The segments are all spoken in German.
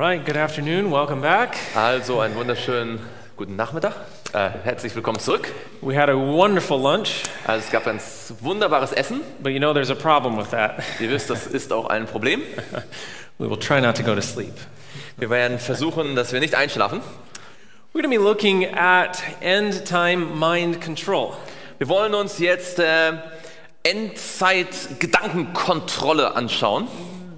right, good afternoon, welcome back. Also einen wunderschönen guten Nachmittag. Herzlich willkommen zurück. We had a wonderful lunch, Also es gab ein wunderbares Essen. but you know there's a problem with that. Ihr wisst, das ist auch ein Problem. We will try not to go to sleep. Wir werden versuchen, dass wir nicht einschlafen. We're going to be looking at end-time mind control. Wir wollen uns jetzt Endzeit-Gedankenkontrolle anschauen.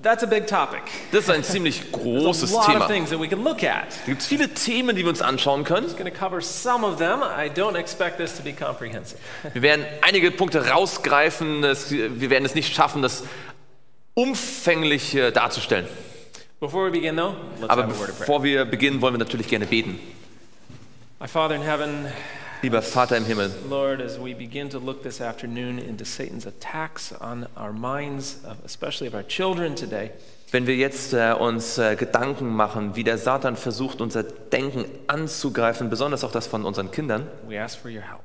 That's a big topic. Das ist ein ziemlich großes There's a lot Thema. of things that we can look at. Da gibt es viele Themen, die wir uns anschauen können. I'm going to cover some of them. I don't expect this to be comprehensive. Wir werden einige Punkte rausgreifen. Wir werden es nicht schaffen, das umfänglich darzustellen. Before we begin though, let's Aber have a word of prayer. bevor wir beginnen, wollen wir natürlich gerne beten. My Father in heaven, Lieber Vater im Himmel, Lord, as we begin to look this afternoon into Satan's attacks on our minds, especially of our children today, wenn wir jetzt uns Gedanken machen, wie der Satan versucht, unser Denken anzugreifen, besonders auch das von unseren Kindern, we ask for your help.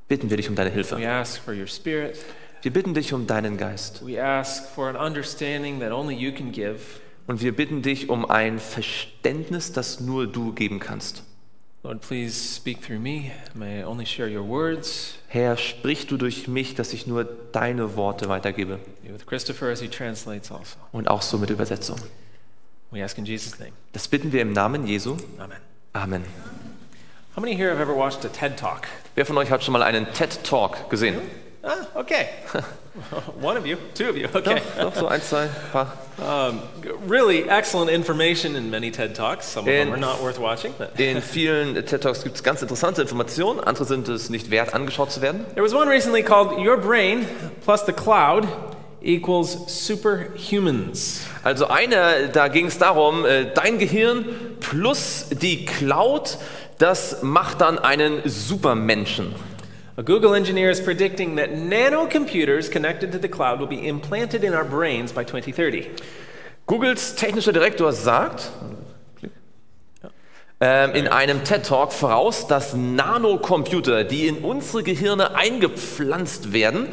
bitten wir dich um deine Hilfe. We ask for your spirit. Wir bitten dich um deinen Geist. We ask for an understanding that only you can give. Und wir bitten dich um ein Verständnis, das nur du geben kannst. Lord, please speak through me. May I only share your words. Herr, sprich du durch mich, dass ich nur deine Worte weitergebe. Be with Christopher as he translates also. Und auch so mit Übersetzung. We ask in Jesus' name. Das bitten wir im Namen Jesu. Amen. Amen. How many here have ever watched a TED Talk? Wer von euch hat schon mal einen TED-Talk gesehen? Ah, okay. One of you, two of you, okay. Doch, so ein, zwei, paar. Really excellent information in many TED Talks. Some of them are not worth watching. But In vielen TED-Talks gibt es ganz interessante Informationen, andere sind es nicht wert, angeschaut zu werden. there was one recently called Your Brain plus the Cloud equals Superhumans. Also da ging es darum, dein Gehirn plus die Cloud, das macht dann einen Supermenschen. A Google engineer is predicting that nanocomputers connected to the cloud will be implanted in our brains by 2030. Googles technischer Direktor sagt in einem TED-Talk voraus, dass Nanocomputer, die in unsere Gehirne eingepflanzt werden,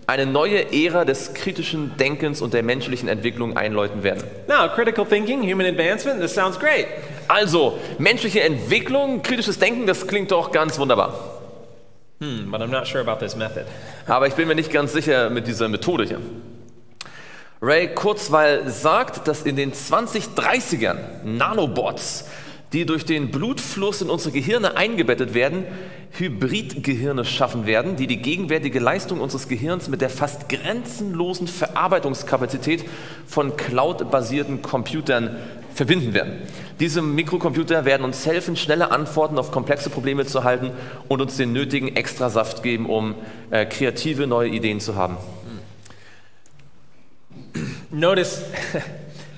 eine neue Ära des kritischen Denkens und der menschlichen Entwicklung einläuten werden. Now, critical thinking, human advancement, this sounds great. Also, menschliche Entwicklung, kritisches Denken, das klingt doch ganz wunderbar. But I'm not sure about this method. Aber ich bin mir nicht ganz sicher mit dieser Methode hier. Ray Kurzweil sagt, dass in den 2030ern Nanobots, die durch den Blutfluss in unsere Gehirne eingebettet werden, Hybridgehirne schaffen werden, die die gegenwärtige Leistung unseres Gehirns mit der fast grenzenlosen Verarbeitungskapazität von cloud-basierten Computern verbinden werden. Diese Mikrocomputer werden uns helfen, schnelle Antworten auf komplexe Probleme zu erhalten und uns den nötigen Extrasaft geben, um kreative neue Ideen zu haben. Notice,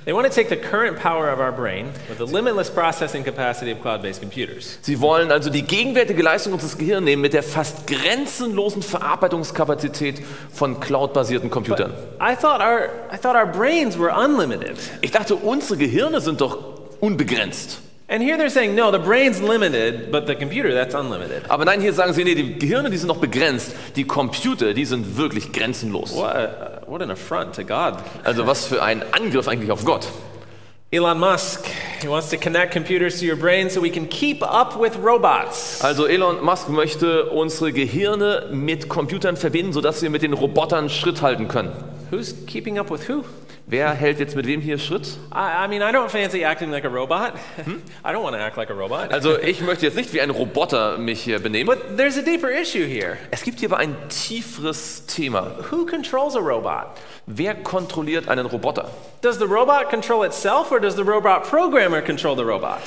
they want to take the current power of our brain with the limitless processing capacity of cloud-based computers. Sie wollen also die gegenwärtige Leistung unseres Gehirns nehmen mit der fast grenzenlosen Verarbeitungskapazität von cloud-basierten Computern. I thought our brains were unlimited. Ich dachte, unsere Gehirne sind doch unbegrenzt. And here they're saying, no, the brain's limited, but the computer, that's unlimited. Aber nein, hier sagen sie, nee, die Gehirne, die sind noch begrenzt. Die Computer, die sind wirklich grenzenlos. What an affront to God. Also was für ein Angriff eigentlich auf Gott. Elon Musk, he wants to connect computers to your brain so we can keep up with robots. Also Elon Musk möchte unsere Gehirne mit Computern verbinden, sodass wir mit den Robotern Schritt halten können. Who's keeping up with who? Wer hält jetzt mit wem hier Schritt? I mean, I don't fancy acting like a robot. I don't want to act like a robot. Also ich möchte jetzt nicht wie ein Roboter mich hier benehmen. But there's a deeper issue here. Es gibt hier aber ein tieferes Thema. Who controls a robot? Wer kontrolliert einen Roboter? Does the robot control itself or does the robot programmer control the robot?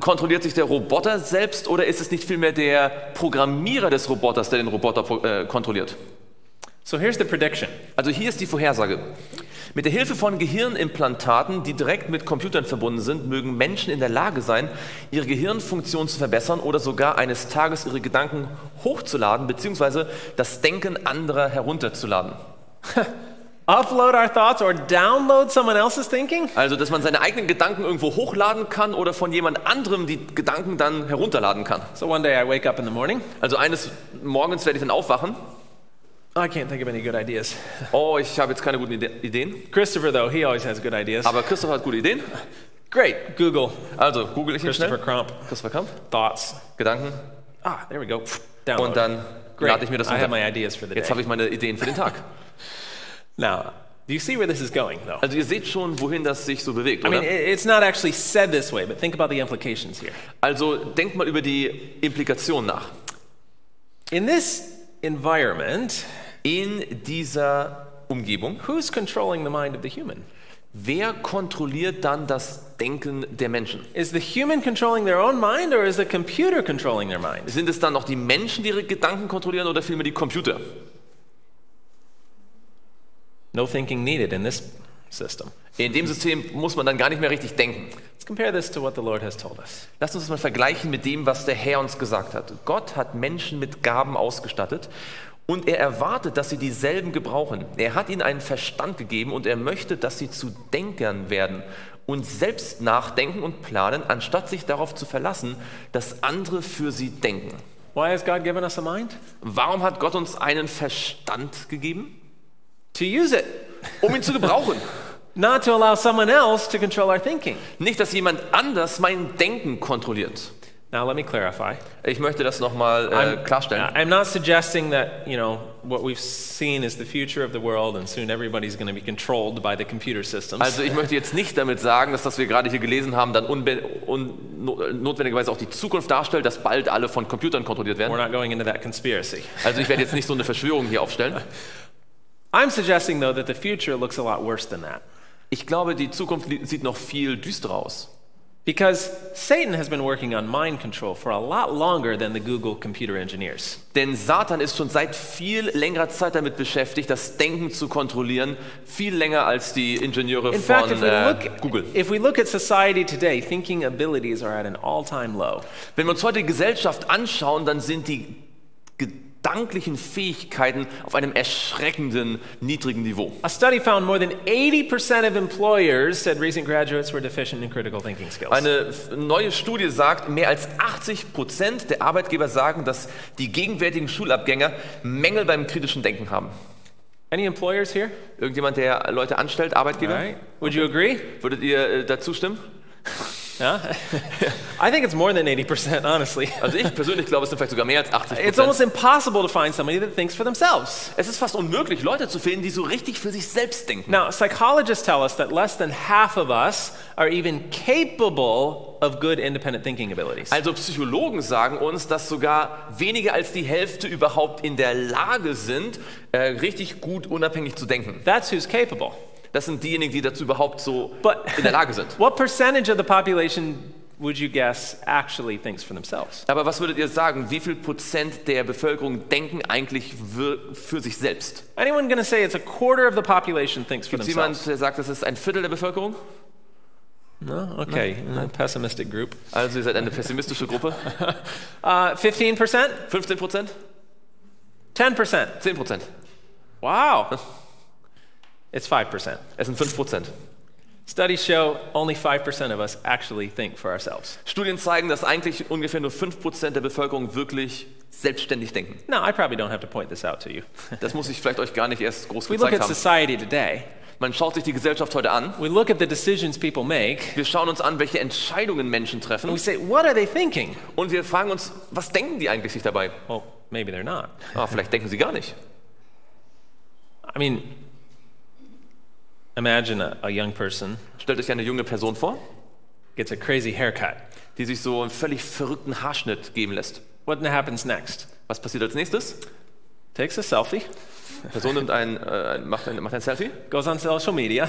Kontrolliert sich der Roboter selbst oder ist es nicht vielmehr der Programmierer des Roboters, der den Roboter kontrolliert? So here's the prediction. Also hier ist die Vorhersage. Mit der Hilfe von Gehirnimplantaten, die direkt mit Computern verbunden sind, mögen Menschen in der Lage sein, ihre Gehirnfunktion zu verbessern oder sogar eines Tages ihre Gedanken hochzuladen bzw. das Denken anderer herunterzuladen. Upload our thoughts or download someone else's thinking? Also, dass man seine eigenen Gedanken irgendwo hochladen kann oder von jemand anderem die Gedanken dann herunterladen kann. So one day I wake up in the morning. Also eines Morgens werde ich dann aufwachen. I can't think of any good ideas. Oh, ich habe jetzt keine guten Ideen. Christopher, though, he always has good ideas. Aber Christopher hat gute Ideen. Great. Google. Also, google ich ihn schnell. Christopher Crump. Thoughts. Gedanken. There we go. Download. Und dann lade ich mir das I have runter. my ideas for the day. Jetzt habe ich meine Ideen für den Tag. Now, do you see where this is going, though? Also ihr seht schon, wohin das sich so bewegt, I oder? mean, it's not actually said this way, but think about the implications here. Also denkt mal über die Implikationen nach. In this environment, In dieser Umgebung, who's controlling the mind of the human? wer kontrolliert dann das Denken der Menschen? Is the human controlling their own mind, or is the computer controlling their mind? Sind es dann noch die Menschen, die ihre Gedanken kontrollieren, oder vielmehr die Computer? No thinking needed in this system. In dem System muss man dann gar nicht mehr richtig denken. Let's compare this to what the Lord has told us. Lasst uns das mal vergleichen mit dem, was der Herr uns gesagt hat. Gott hat Menschen mit Gaben ausgestattet und er erwartet, dass sie dieselben gebrauchen. Er hat ihnen einen Verstand gegeben und er möchte, dass sie zu Denkern werden und selbst nachdenken und planen, anstatt sich darauf zu verlassen, dass andere für sie denken. Why has God given us a mind? Warum hat Gott uns einen Verstand gegeben? To use it, Um ihn zu gebrauchen. not to allow someone else to control our thinking. Nicht, dass jemand anders mein Denken kontrolliert. Now, let me clarify. Ich möchte das nochmal klarstellen. I'm not suggesting that, what we've seen is the future of the world and soon everybody's going to be controlled by the computer systems. Also ich möchte jetzt nicht damit sagen, dass das wir gerade hier gelesen haben, dann notwendigerweise auch die Zukunft darstellt, dass bald alle von Computern kontrolliert werden. We're not going into that conspiracy. Also ich werde jetzt nicht so eine Verschwörung hier aufstellen. I'm suggesting, though, that the future looks a lot worse than that. Ich glaube, die Zukunft sieht noch viel düsterer aus. Because Satan has been working on mind control for a lot longer than the Google computer engineers. Denn Satan ist schon seit viel längerer Zeit damit beschäftigt, das Denken zu kontrollieren, viel länger als die Ingenieure In fact, von Google. if we look at society today, thinking abilities are at an all-time low. Wenn wir uns heute die Gesellschaft anschauen, dann sind die gedanklichen Fähigkeiten auf einem erschreckenden niedrigen Niveau. A study found more than 80% of employers said recent graduates were deficient in critical thinking skills. Eine neue Studie sagt, mehr als 80% der Arbeitgeber sagen, dass die gegenwärtigen Schulabgänger Mängel beim kritischen Denken haben. Any employers here? Irgendjemand, der Leute anstellt, Arbeitgeber? Right. Would you agree? Würdet ihr dazu stimmen? Yeah? I think it's more than 80%, honestly. Also ich persönlich glaube, es sind vielleicht sogar mehr als It's almost 80%. impossible to find somebody that thinks for themselves. Es ist fast unmöglich, Leute zu finden, die so richtig für sich selbst denken. Now, psychologists tell us that less than half of us are even capable of good independent thinking abilities. Also Psychologen sagen uns, dass sogar weniger als die Hälfte überhaupt in der Lage sind, richtig gut unabhängig zu denken. That's who's capable. Das sind diejenigen, die dazu überhaupt so But in der Lage sind. what percentage of the population would you guess actually thinks for themselves? Aber was würdet ihr sagen, wie viel Prozent der Bevölkerung denken eigentlich für sich selbst? Anyone going to say it's a quarter of the population thinks for Gibt es themselves? jemand, der sagt, das ist ein Viertel der Bevölkerung? No? Okay. Pessimistic group. Also ihr seid eine pessimistische Gruppe. 15%? 15%? 10%? 10%. Wow. It's 5%. Es sind 5%. Studies show only 5% of us actually think for ourselves. Studien zeigen, dass eigentlich ungefähr nur 5% der Bevölkerung wirklich selbstständig denken. No, I probably don't have to point this out to you. Das muss ich vielleicht euch gar nicht erst groß We look gezeigt at haben. society today. Man schaut sich die Gesellschaft heute an. We look at the decisions people make. Wir schauen uns an, welche Entscheidungen Menschen And treffen. we say, what are they thinking? Und wir fragen uns, was denken die eigentlich sich dabei? Well, maybe they're not. Vielleicht denken sie gar nicht. I mean, imagine a young person Stellt euch eine junge Person vor, gets a crazy haircut. die sich so einen völlig verrückten Haarschnitt geben lässt. What happens next? Was passiert als nächstes? Takes a selfie, Die Person macht ein Selfie, goes on social media,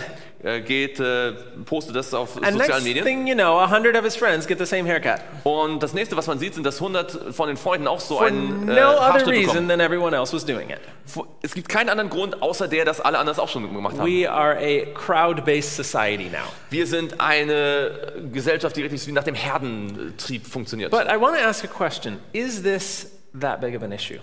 postet das auf and sozialen next Medien. thing you know, 100 of his friends get the same haircut. Und das nächste, was man sieht, sind, dass 100 von den Freunden auch so For einen no other Haarschnitt reason bekommen. than everyone else was doing it. Es gibt keinen anderen Grund, außer der, dass alle anderen es auch schon gemacht haben. We are a crowd-based society now. Wir sind eine Gesellschaft, die richtig wie nach dem Herdentrieb funktioniert. But I want to ask a question. Is this that big of an issue?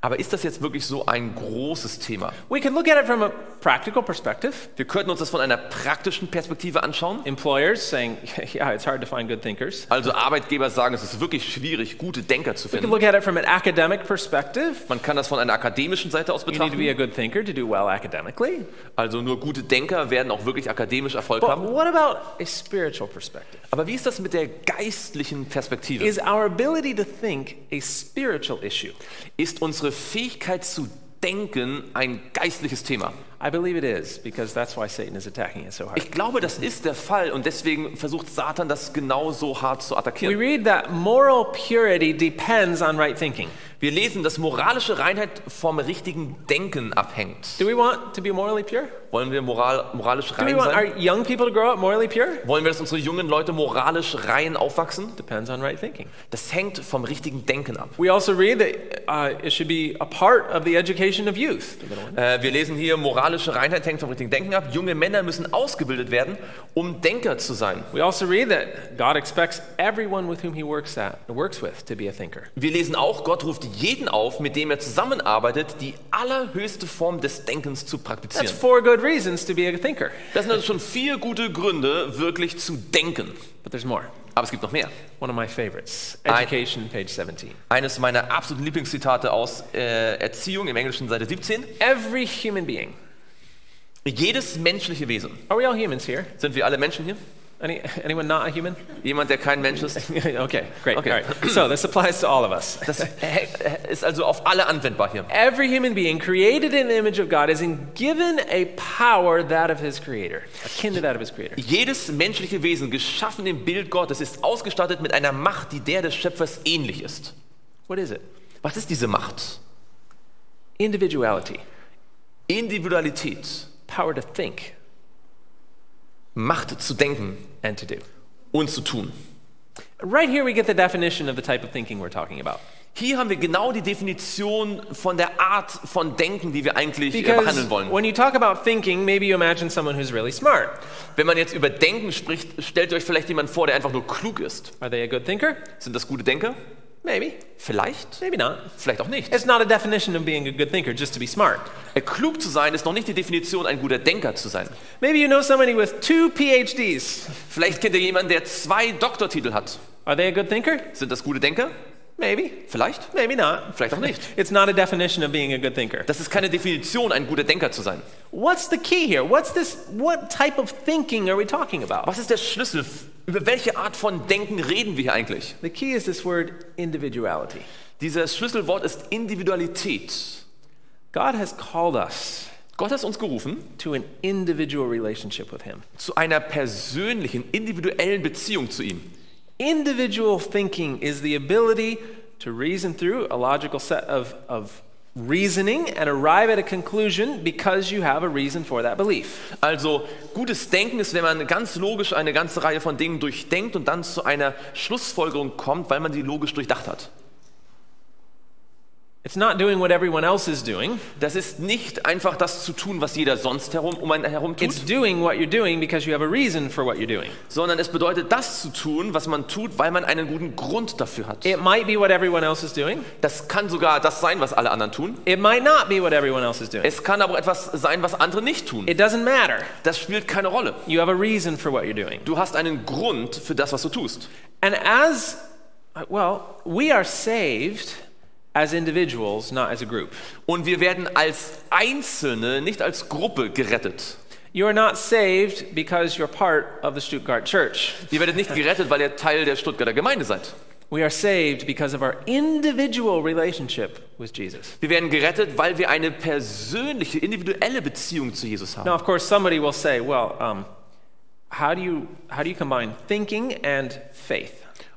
Aber ist das jetzt wirklich so ein großes Thema? We could look at it from a practical perspective. Wir könnten uns das von einer praktischen Perspektive anschauen. Employers saying, yeah, it's hard to find good thinkers. Also Arbeitgeber sagen, es ist wirklich schwierig, gute Denker zu We could finden. look at it from an academic perspective. Man kann das von einer akademischen Seite aus You need to be betrachten. a good thinker to do well academically. Also nur gute Denker werden auch wirklich akademisch Erfolg But haben. what about a spiritual perspective? Aber wie ist das mit der geistlichen Perspektive? Is our ability to think a spiritual issue? Ist unsere Fähigkeit zu denken ein geistliches Thema? I believe it is, because that's why Satan is attacking it so hard. Ich glaube, das ist der Fall und deswegen versucht Satan das genauso hart zu We attackieren. read that moral purity depends on right thinking. Wir lesen, dass moralische Reinheit vom richtigen Denken abhängt. Do we want to be morally pure? Wollen wir moralisch Do we rein want sein? our young people to grow up morally pure? Wollen wir, dass unsere jungen Leute moralisch rein aufwachsen? Depends on right thinking. Das hängt vom richtigen Denken ab. We also read that it should be a part of the education of youth. The middle one. Wir lesen hier, moralische Reinheit hängt vom richtigen Denken ab. Junge Männer müssen ausgebildet werden, um Denker zu sein. We also read that God expects everyone with whom he works with to be a thinker. Wir lesen auch, Gott ruft jeden auf, mit dem er zusammenarbeitet, die allerhöchste Form des Denkens zu That's praktizieren. 4 good reasons to be a thinker. Das sind also schon 4 gute Gründe, wirklich zu denken. But there's more. Aber es gibt noch mehr. One of my favorites. Education, page 17. Eines meiner absoluten Lieblingszitate aus Erziehung im Englischen, Seite 17. Every human being. Jedes menschliche Wesen. Are we all humans here? Sind wir alle Menschen hier? Anyone not a human? Jemand, der kein Mensch ist? Okay, great. Okay. All right. So this applies to all of us. Das ist also auf alle anwendbar hier. Every human being created in the image of God is given a power that of his creator, akin to that of his creator. Jedes menschliche Wesen, geschaffen im Bild Gottes, ist ausgestattet mit einer Macht, die der des Schöpfers ähnlich ist. What is it? Was ist diese Macht? Individuality, Individualität, power to think Macht zu denken and to do. und zu tun. Right here we get the definition of the type of thinking we're talking about. Hier haben wir genau die Definition von der Art von Denken, die wir eigentlich behandeln Because wollen. when you talk about thinking, maybe you imagine someone who's really smart. Wenn man jetzt über Denken spricht, stellt euch vielleicht jemand vor, der einfach nur klug ist. Are they a good thinker? Sind das gute Denker? Maybe. Vielleicht, Maybe not. vielleicht auch nicht. It's not a definition of being a good thinker, just to be smart. Klug zu sein ist noch nicht die Definition, ein guter Denker zu sein. Maybe you know somebody with 2 PhDs. Vielleicht kennt ihr jemanden, der 2 Doktortitel hat. Are they a good thinker? Sind das gute Denker? Maybe. Vielleicht, Maybe not. vielleicht auch nicht. It's not a definition of being a good thinker. Das ist keine Definition, ein guter Denker zu sein. What's the key here? What type of thinking are we talking about? Was ist der Schlüssel? Über welche Art von Denken reden wir hier eigentlich? The key is this word individuality. Dieses Schlüsselwort ist Individualität. God has called us Gott hat uns gerufen to an individual relationship with him. zu einer persönlichen, individuellen Beziehung zu ihm. Individual thinking is the ability to reason through a logical set of reasoning and arrive at a conclusion because you have a reason for that belief. Also gutes Denken ist, wenn man ganz logisch eine ganze Reihe von Dingen durchdenkt und dann zu einer Schlussfolgerung kommt, weil man sie logisch durchdacht hat. It's not doing what everyone else is doing. Das ist nicht einfach das zu tun, was jeder sonst um einen herum tut, It's doing what you're doing because you have a reason for what you're doing. sondern es bedeutet, das zu tun, was man tut, weil man einen guten Grund dafür hat. It might be what everyone else is doing. Das kann sogar das sein, was alle anderen tun. It might not be what everyone else is doing. Es kann aber etwas sein, was andere nicht tun. It doesn't matter. Das spielt keine Rolle. You have a reason for what you're doing. Du hast einen Grund für das, was du tust. And we are saved as individuals, not as a group. Und wir werden als Einzelne, nicht als Gruppe gerettet. You are not saved because you're part of the Stuttgart church. Ihr werdet nicht gerettet, weil ihr Teil der Stuttgarter Gemeinde seid. We are saved because of our individual relationship with Jesus. Wir werden gerettet, weil wir eine persönliche, individuelle Beziehung zu Jesus haben. Now, of course, somebody will say, well, how do you combine thinking and faith?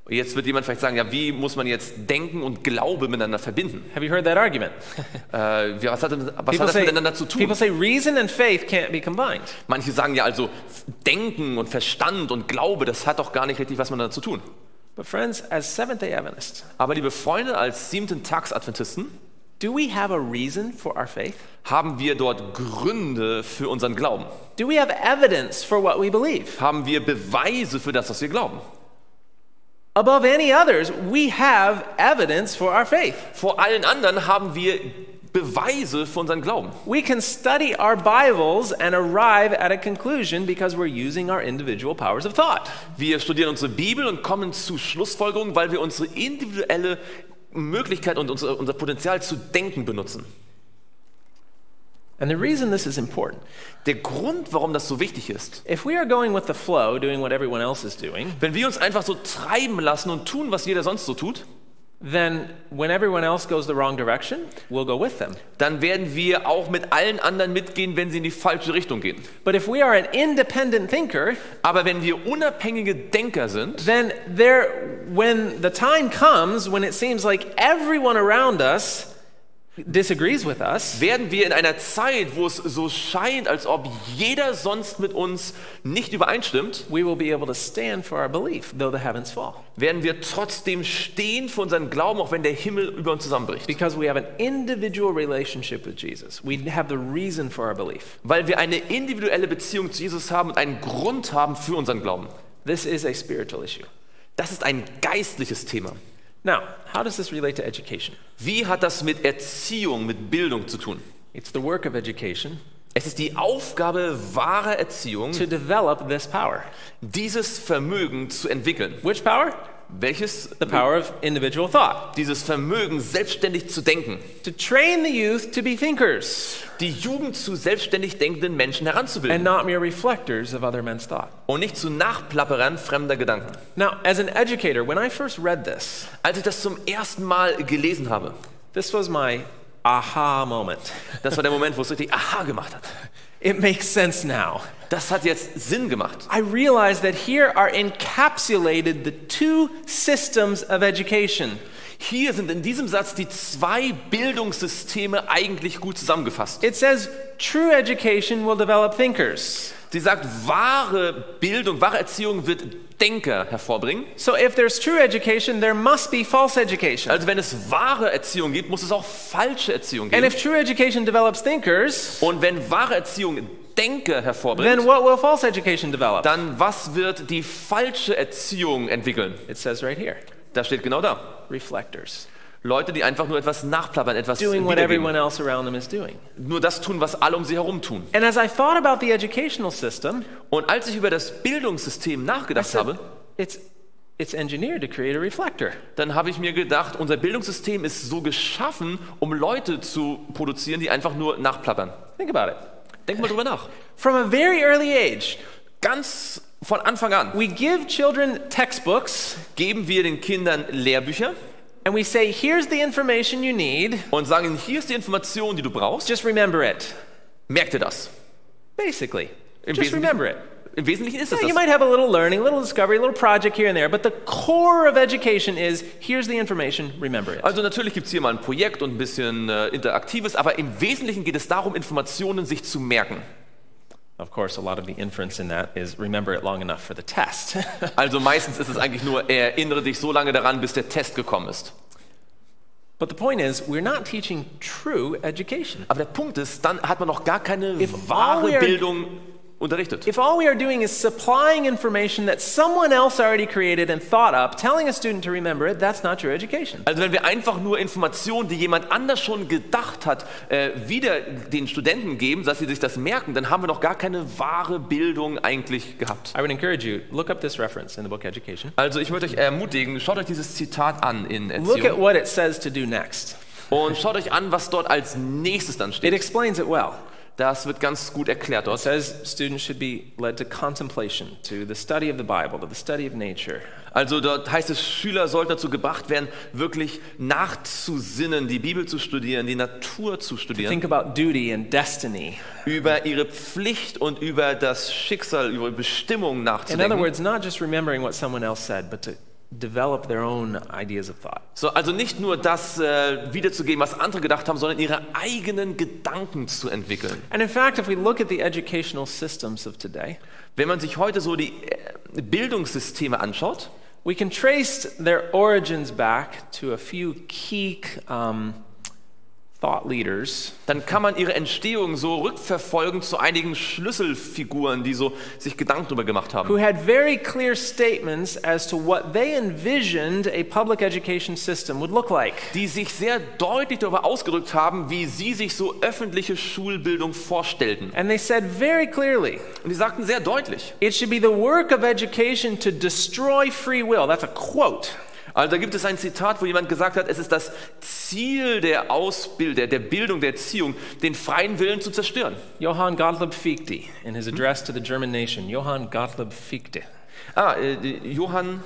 Jetzt wird jemand vielleicht sagen, ja, wie muss man jetzt Denken und Glaube miteinander verbinden? Have you heard that argument? Was hat das miteinander zu tun? People say reason and faith can't be combined. Manche sagen ja also, Denken und Verstand und Glaube, das hat doch gar nicht richtig was miteinander zu tun. But friends, as Seventh-day Adventists, Aber liebe Freunde, als 7-Tags-Adventisten, do we have a reason for our faith? haben wir dort Gründe für unseren Glauben? Do we have evidence for what we believe? Haben wir Beweise für das, was wir glauben? above any others, we have evidence for our faith. Vor allen anderen haben wir Beweise für unseren Glauben. We can study our Bibles and arrive at a conclusion because we're using our individual powers of thought. Wir studieren unsere Bibel und kommen zu Schlussfolgerungen, weil wir unsere individuelle Möglichkeit und unser Potenzial zu denken benutzen. And the reason this is important, Der Grund, warum das so wichtig ist, if we are going with the flow, doing what everyone else is doing, wenn wir uns einfach so treiben lassen und tun, was jeder sonst so tut, then when everyone else goes the wrong direction, we'll go with them. dann werden wir auch mit allen anderen mitgehen, wenn sie in die falsche Richtung gehen. But if we are an independent thinker, Aber wenn wir unabhängige Denker sind, then when the time comes when it seems like everyone around us disagrees with us, werden wir in einer Zeit, wo es so scheint, als ob jeder sonst mit uns nicht übereinstimmt, we will be able to stand for our belief, though the heavens fall. werden wir trotzdem stehen für unseren Glauben, auch wenn der Himmel über uns zusammenbricht. Because we have an individual relationship with Jesus. We have the reason for our belief. Weil wir eine individuelle Beziehung zu Jesus haben und einen Grund haben für unseren Glauben. This is a spiritual issue. Das ist ein geistliches Thema. Now, how does this relate to education? Wie hat das mit Erziehung, mit Bildung zu tun? It's the work of education Es ist die Aufgabe wahrer Erziehung, to develop this power. dieses Vermögen zu entwickeln. Which power? Welches? The power of individual thought. Dieses Vermögen, selbstständig zu denken. To train the youth to be thinkers Die Jugend zu selbstständig denkenden Menschen and heranzubilden. not mere reflectors of other men's thought. Und nicht zu Nachplapperern fremder Gedanken. Now, as an educator, when I first read this, Als ich das zum ersten Mal gelesen habe, this was my aha moment. das war der Moment, wo es richtig Aha gemacht hat. It makes sense now. Das hat jetzt Sinn gemacht. I realized that here are encapsulated the two systems of education. Hier sind in diesem Satz die zwei Bildungssysteme eigentlich gut zusammengefasst. It says true education will develop thinkers. Sie sagt, wahre Bildung, wahre Erziehung wird Denker hervorbringen. So if there's true education, there must be false education. Also wenn es wahre Erziehung gibt, muss es auch falsche Erziehung And geben. if true education develops thinkers, Und wenn wahre Erziehung Denker then hervorbringt, what will false education develop? dann was wird die falsche Erziehung entwickeln? It says right here, Das steht genau da. reflectors. Leute, die einfach nur etwas nachplappern, etwas Doing what wiedergeben. everyone else around them is doing. Nur das tun, was alle um sie herum tun. And as I thought about the educational system, Und als ich über das Bildungssystem I nachgedacht said, habe, it's engineered to create a reflector. dann habe ich mir gedacht, unser Bildungssystem ist so geschaffen, um Leute zu produzieren, die einfach nur nachplappern. Think about it. Denk mal drüber nach. From a very early age, Ganz von Anfang an we give children textbooks geben wir den Kindern Lehrbücher and we say, here's the information you need, und sagen ihnen, hier ist die Information, die du brauchst. just remember it. Merk dir das. Basically, Im just remember it. Im Wesentlichen ist es Yeah, you das. might have a little learning, a little discovery, a little project here and there, but the core of education is, here's the information, remember it. Also natürlich gibt es hier mal ein Projekt und ein bisschen Interaktives, aber im Wesentlichen geht es darum, Informationen sich zu merken. Of course, a lot of the inference in that is remember it long enough for the test. Also meistens ist es eigentlich nur, erinnere dich so lange daran, bis der Test gekommen ist. But the point is, we're not teaching true education. Aber der Punkt ist, dann hat man noch gar keine If all we wahre are- Bildung unterrichtet. If all we are doing is supplying information that someone else already created and thought up, telling a student to remember it, that's not true education. Also wenn wir einfach nur Informationen, die jemand anders schon gedacht hat, wieder den Studenten geben, dass sie sich das merken, dann haben wir noch gar keine wahre Bildung eigentlich gehabt. I would encourage you, look up this reference in the book Education. Also ich würde euch ermutigen, schaut euch dieses Zitat an in Look at Erziehung what it says to do next. und schaut euch an, was dort als nächstes dann It steht. explains it well. Das wird ganz gut erklärt It dort. says students should be led to contemplation, to the study of the Bible, to the study of nature. Also dort heißt es, Schüler sollten dazu gebracht werden, wirklich nachzusinnen, die Bibel zu studieren, die Natur zu studieren, Think about duty and destiny. über ihre Pflicht und über das Schicksal, über Bestimmung In other nachzudenken. words, not just remembering what someone else said, but to develop their own ideas of thought. So, also nicht nur das wiederzugeben, was andere gedacht haben, sondern ihre eigenen Gedanken zu entwickeln. And in fact, if we look at the educational systems of today, Wenn man sich heute so die Bildungssysteme anschaut, we can trace their origins back to a few key thought leaders dann kann man ihre Entstehung so rückverfolgen zu einigen Schlüsselfiguren, die so sich Gedanken darüber gemacht haben. who had very clear statements as to what they envisioned a public education system would look like. Die sich sehr deutlich darüber ausgedrückt haben, wie sie sich so öffentliche Schulbildung vorstellten. And they said very clearly, Und die sagten sehr deutlich, it should be the work of education to destroy free will. That's a quote. also da gibt es ein Zitat, wo jemand gesagt hat, es ist das Ziel der Bildung, der Erziehung, den freien Willen zu zerstören. Johann Gottlieb Fichte, in his address to the German nation. Johann Gottlieb Fichte. Johann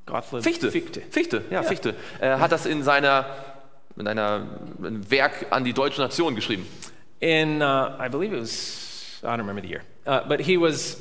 Gottlieb Fichte. Fichte. Hat das in einem Werk an die deutsche Nation geschrieben. In, I believe it was, I don't remember the year, but he was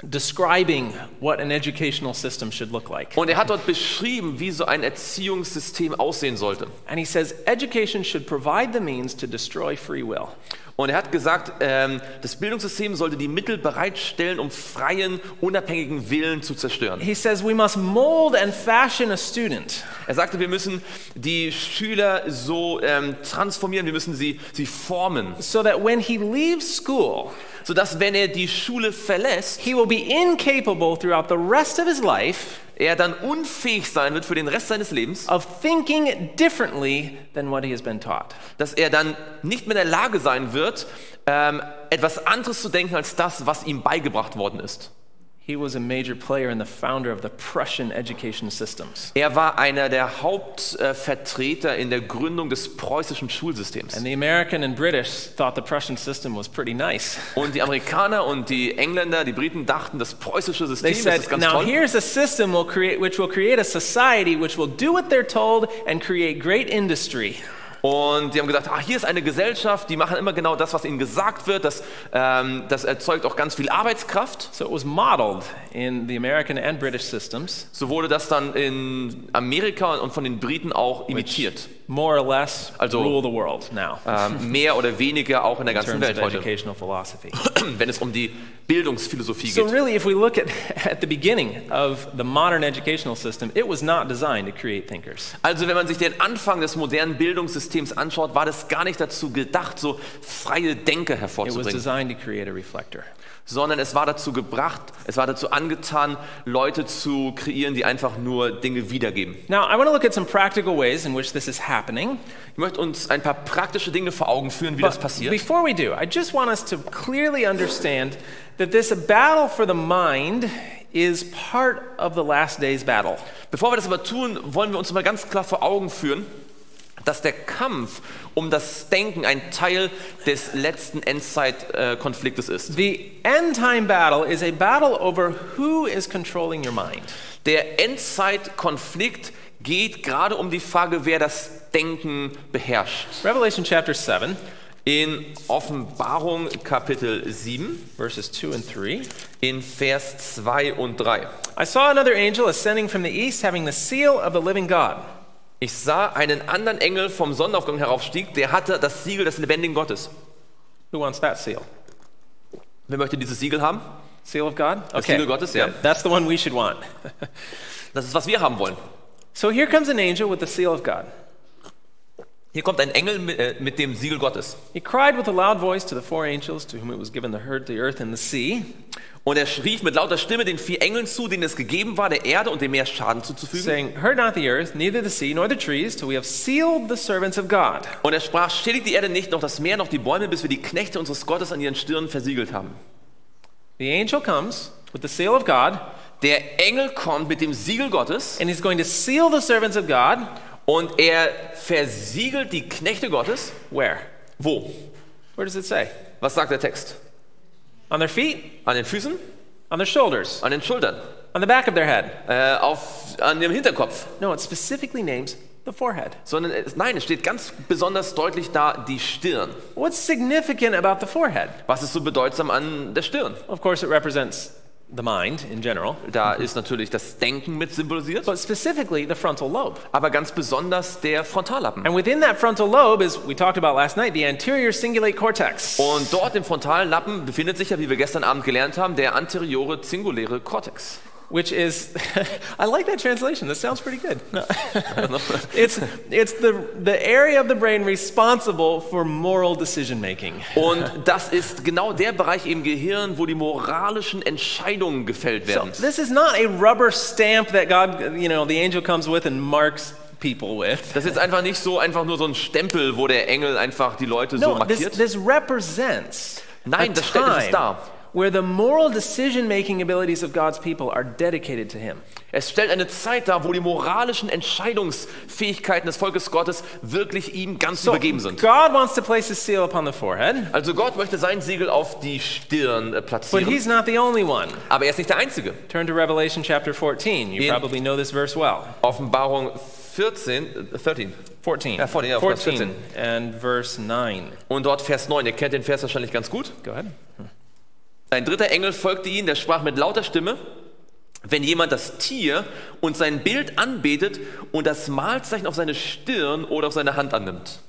describing what an educational system should look like. Und er hat dort beschrieben, wie so ein Erziehungssystem aussehen sollte. And he says education should provide the means to destroy free will. Und er hat gesagt, das Bildungssystem sollte die Mittel bereitstellen, um freien, unabhängigen Willen zu zerstören. He says we must mold and fashion a student Er sagte, wir müssen die Schüler so transformieren, wir müssen sie formen, so that when he leaves school, sodass, wenn er die Schule verlässt, he will be incapable throughout the rest of his life er dann unfähig sein wird für den Rest seines Lebens, of thinking differently than what he has been taught. dass er dann nicht mehr in der Lage sein wird, etwas anderes zu denken als das, was ihm beigebracht worden ist. He was a major player and the founder of the Prussian education systems. Er war einer der Hauptvertreter in der Gründung des preußischen Schulsystems. And the American and British thought the Prussian system was pretty nice. Und die Amerikaner und die Engländer, die Briten dachten, das preußische System They das ist said, ganz now toll. here's a system which will create a society which will do what they're told and create great industry. Und die haben gesagt, hier ist eine Gesellschaft, die machen immer genau das, was ihnen gesagt wird. Das erzeugt auch ganz viel Arbeitskraft. So it was modeled in the American and British systems. So wurde das dann in Amerika und von den Briten auch imitiert. More or less Also, rule the world now. Mehr oder weniger auch in der In ganzen terms Welt of heute, educational philosophy. wenn es um die Bildungsphilosophie So geht. really, if we look at the beginning of the modern educational system, it was not designed to create thinkers. Also wenn man sich den Anfang des modernen Bildungssystems anschaut, war das gar nicht dazu gedacht, so freie Denker It was hervorzubringen, designed to create a reflector. sondern es war dazu angetan, Leute zu kreieren, die einfach nur Dinge wiedergeben. Now, I want to look at some practical ways in which this is happening. Ich möchte uns ein paar praktische Dinge vor Augen führen, wie das But passiert. before we do, I just want us to clearly understand that this battle for the mind is part of the last days battle. Bevor wir das aber tun, wollen wir uns mal ganz klar vor Augen führen, dass der Kampf um das Denken ein Teil des letzten Endzeit-Konfliktes ist. The end time battle is a battle over who is controlling your mind. Der Endzeit-Konflikt geht gerade um die Frage, wer das Denken beherrscht. Revelation chapter 7, In Offenbarung Kapitel 7, verses 2 and 3. in Vers 2 und 3. I saw another angel ascending from the east, having the seal of the living God. Ich sah einen anderen Engel vom Sonnenaufgang heraufstieg, der hatte das Siegel des lebendigen Gottes. Who wants that seal? Wer möchte dieses Siegel haben? Seal of God? Das Siegel Gottes, ja. That's the one we should want. Das ist, was wir haben wollen. So here comes an angel with the seal of God. Hier kommt ein Engel mit dem Siegel Gottes. He cried with a loud voice to the four angels to whom it was given to hurt the earth and the sea. Und er rief mit lauter Stimme den 4 Engeln zu, denen es gegeben war, der Erde und dem Meer Schaden zuzufügen. Saying, hurt not the earth, neither the sea, nor the trees, till we have sealed the servants of God. Und er sprach, schädigt die Erde nicht, noch das Meer, noch die Bäume, bis wir die Knechte unseres Gottes an ihren Stirnen versiegelt haben. The angel comes with the seal of God, Der Engel kommt mit dem Siegel Gottes and he's going to seal the servants of God. und er versiegelt die Knechte Gottes. Where? Wo? Where does it say? Was sagt der Text? On their feet? An den Füßen? On their shoulders? An den Schultern? On the back of their head? An dem Hinterkopf? No, it specifically names the forehead. Sondern nein, es steht ganz besonders deutlich da die Stirn. What's significant about the forehead? Was ist so bedeutsam an der Stirn? Of course, it represents the mind in general, Da ist natürlich das Denken mit symbolisiert, but specifically the frontal lobe. aber ganz besonders der Frontallappen. And within that frontal lobe is, we talked about last night, the anterior cingulate cortex. Und dort im Frontallappen befindet sich ja, wie wir gestern Abend gelernt haben, der anteriore zinguläre Kortex. which is, I like that translation. That sounds pretty good. No. it's the area of the brain responsible for moral decision making. Und das ist genau der Bereich im Gehirn, wo die moralischen Entscheidungen gefällt werden. So this is not a rubber stamp that God, the angel comes with and marks people with. Das ist einfach nicht so einfach nur so ein Stempel, wo der Engel einfach die Leute so markiert. This represents Nein, das stellt es dar. Where the moral decision-making abilities of God's people are dedicated to Him. Es stellt eine Zeit dar, wo die moralischen Entscheidungsfähigkeiten des Volkes Gottes wirklich ihm ganz übergeben sind. God wants to place His seal upon the forehead. Also Gott möchte sein Siegel auf die Stirn platzieren. But He's not the only one. Aber er ist nicht der Einzige. Turn to Revelation chapter 14. You probably know this verse well. Offenbarung 14. Ja, 14 and verse 9. Und dort Vers 9. Ihr kennt den Vers wahrscheinlich ganz gut. Go ahead. Ein dritter Engel folgte ihnen, der sprach mit lauter Stimme: Wenn jemand das Tier und sein Bild anbetet und das Malzeichen auf seine Stirn oder auf seine Hand annimmt.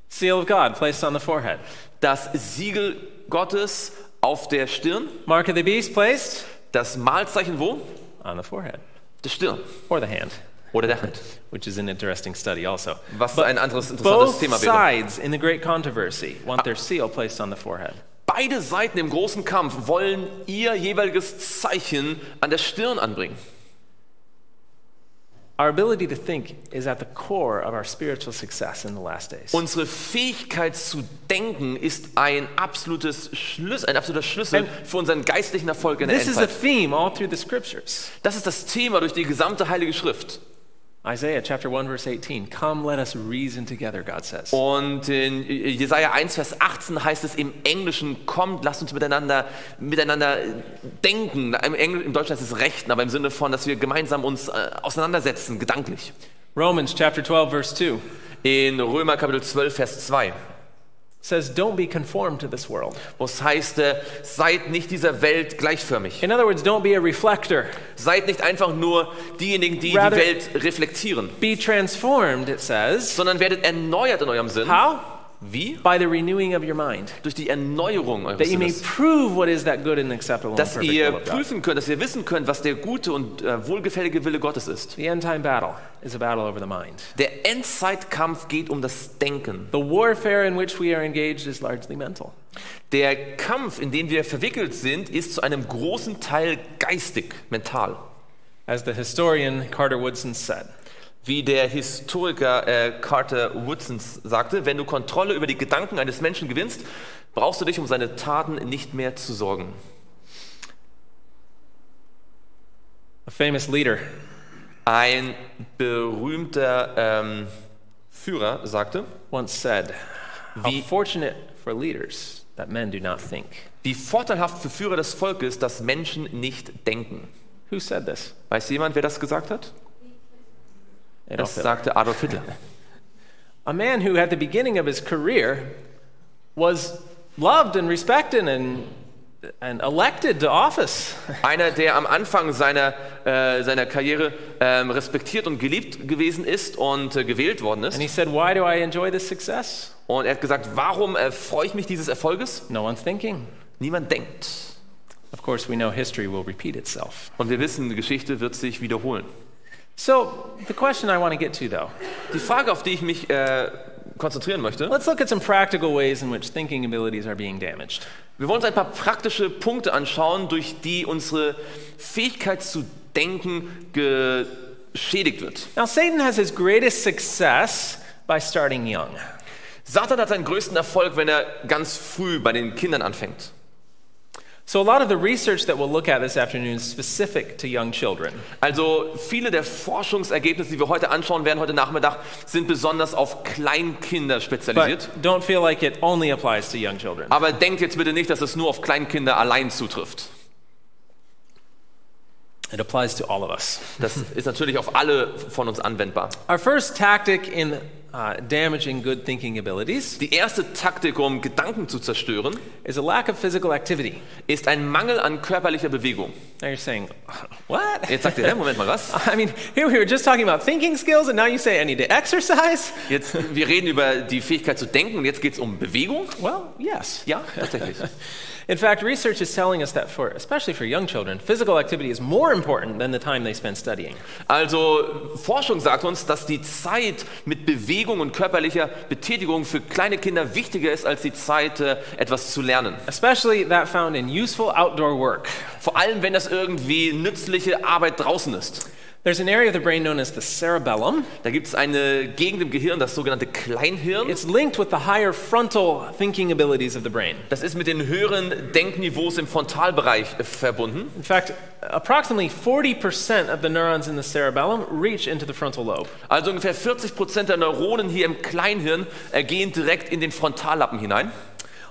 Seal of God placed on the forehead. Das Siegel Gottes auf der Stirn. Mark of the beast placed. Das Malzeichen wo? On the forehead. Der Stirn. Or the hand. Oder der Hand. Which is an interesting study also. Was ein anderes interessantes Thema wäre. Both sides in the great controversy want their seal placed on the forehead. Beide Seiten im großen Kampf wollen ihr jeweiliges Zeichen an der Stirn anbringen. Our ability to think is at the core of our spiritual success in the last days. Unsere Fähigkeit zu denken ist ein absoluter Schlüssel für unseren geistlichen Erfolg in der This is Endzeit. a theme all through the scriptures. Das ist das Thema durch die gesamte Heilige Schrift. Isaiah chapter 1 verse 18. Come, let us reason together, God says. Und in Jesaja 1 Vers 18 heißt es im Englischen: Kommt, lasst uns miteinander denken. Im Deutschen heißt es rechten, aber im Sinne von, dass wir gemeinsam uns auseinandersetzen, gedanklich. Romans chapter 12 verse 2. In Römer Kapitel 12 Vers 2. Says, don't be conformed to this world. Was heißt, seid nicht dieser Welt gleichförmig. In other words, don't be a reflector. Seid nicht einfach nur diejenigen, die Rather, die Welt reflektieren. Be transformed, it says. Sondern werdet erneuert in eurem Sinn. How? Wie? By the renewing of your mind. Durch die Erneuerung eures That you may Sinnes. prove what is that good and acceptable and Dass perfect ihr will of God. prüfen könnt, dass ihr wissen könnt, was der gute und wohlgefällige Wille Gottes ist. The end-time battle is a battle over the mind. Der Endzeitkampf geht um das Denken. The warfare in which we are engaged is largely mental. Der Kampf, in den wir verwickelt sind, ist zu einem großen Teil geistig, mental. As the historian Carter Woodson said. Wie der Historiker Carter Woodson sagte: Wenn du Kontrolle über die Gedanken eines Menschen gewinnst, brauchst du dich um seine Taten nicht mehr zu sorgen. A famous leader. Ein berühmter Führer sagte, once said, how fortunate for leaders that men do not think. Wie vorteilhaft für Führer des Volkes, dass Menschen nicht denken. Who said this? Weiß jemand, wer das gesagt hat? Das sagte Adolf Hitler. A man who at the beginning of his career was loved and respected and elected to office. Einer, der am Anfang seiner Karriere respektiert und geliebt gewesen ist und gewählt worden ist. And he said, why do I enjoy this success? Und er hat gesagt, warum freue ich mich dieses Erfolges? No one's thinking. Niemand denkt. Of course, we know history will repeat itself. Und wir wissen, die Geschichte wird sich wiederholen. So, the question I want to get to, though. Die Frage, auf die ich mich konzentrieren möchte. Let's look at some practical ways in which thinking abilities are being damaged. Wir wollen uns ein paar praktische Punkte anschauen, durch die unsere Fähigkeit zu denken geschädigt wird. Now, Satan has his greatest success by starting young. Satan hat seinen größten Erfolg, wenn er ganz früh bei den Kindern anfängt. So a lot of the research that we'll look at this afternoon is specific to young children. Also viele der Forschungsergebnisse, die wir heute anschauen werden, heute Nachmittag, sind besonders auf Kleinkinder spezialisiert. But don't feel like it only applies to young children. Aber denkt jetzt bitte nicht, dass es nur auf Kleinkinder allein zutrifft. It applies to all of us. Das ist natürlich auf alle von uns anwendbar. Our first tactic in damaging good thinking abilities Die erste Taktik, um Gedanken zu zerstören, is a lack of physical activity. ist ein Mangel an körperlicher Bewegung. Now you're saying, what? Jetzt sagt ihr, Moment mal, was? I mean, here we were just talking about thinking skills and now you say I need to exercise? Wir reden über die Fähigkeit zu denken und jetzt geht es um Bewegung? Well, yes. Ja, tatsächlich. In fact, research is telling us that especially for young children, physical activity is more important than the time they spend studying. Also Forschung sagt uns, dass die Zeit mit Bewegung und körperlicher Betätigung für kleine Kinder wichtiger ist als die Zeit, etwas zu lernen. Especially that found in useful outdoor work. Vor allem, wenn das irgendwie nützliche Arbeit draußen ist. There's an area of the brain known as the cerebellum. Da gibt es eine Gegend im Gehirn, das sogenannte Kleinhirn. It's linked with the higher frontal thinking abilities of the brain. Das ist mit den höheren Denkniveaus im Frontalbereich verbunden. In fact, approximately 40% of the neurons in the cerebellum reach into the frontal lobe. Also ungefähr 40% der Neuronen hier im Kleinhirn gehen direkt in den Frontallappen hinein.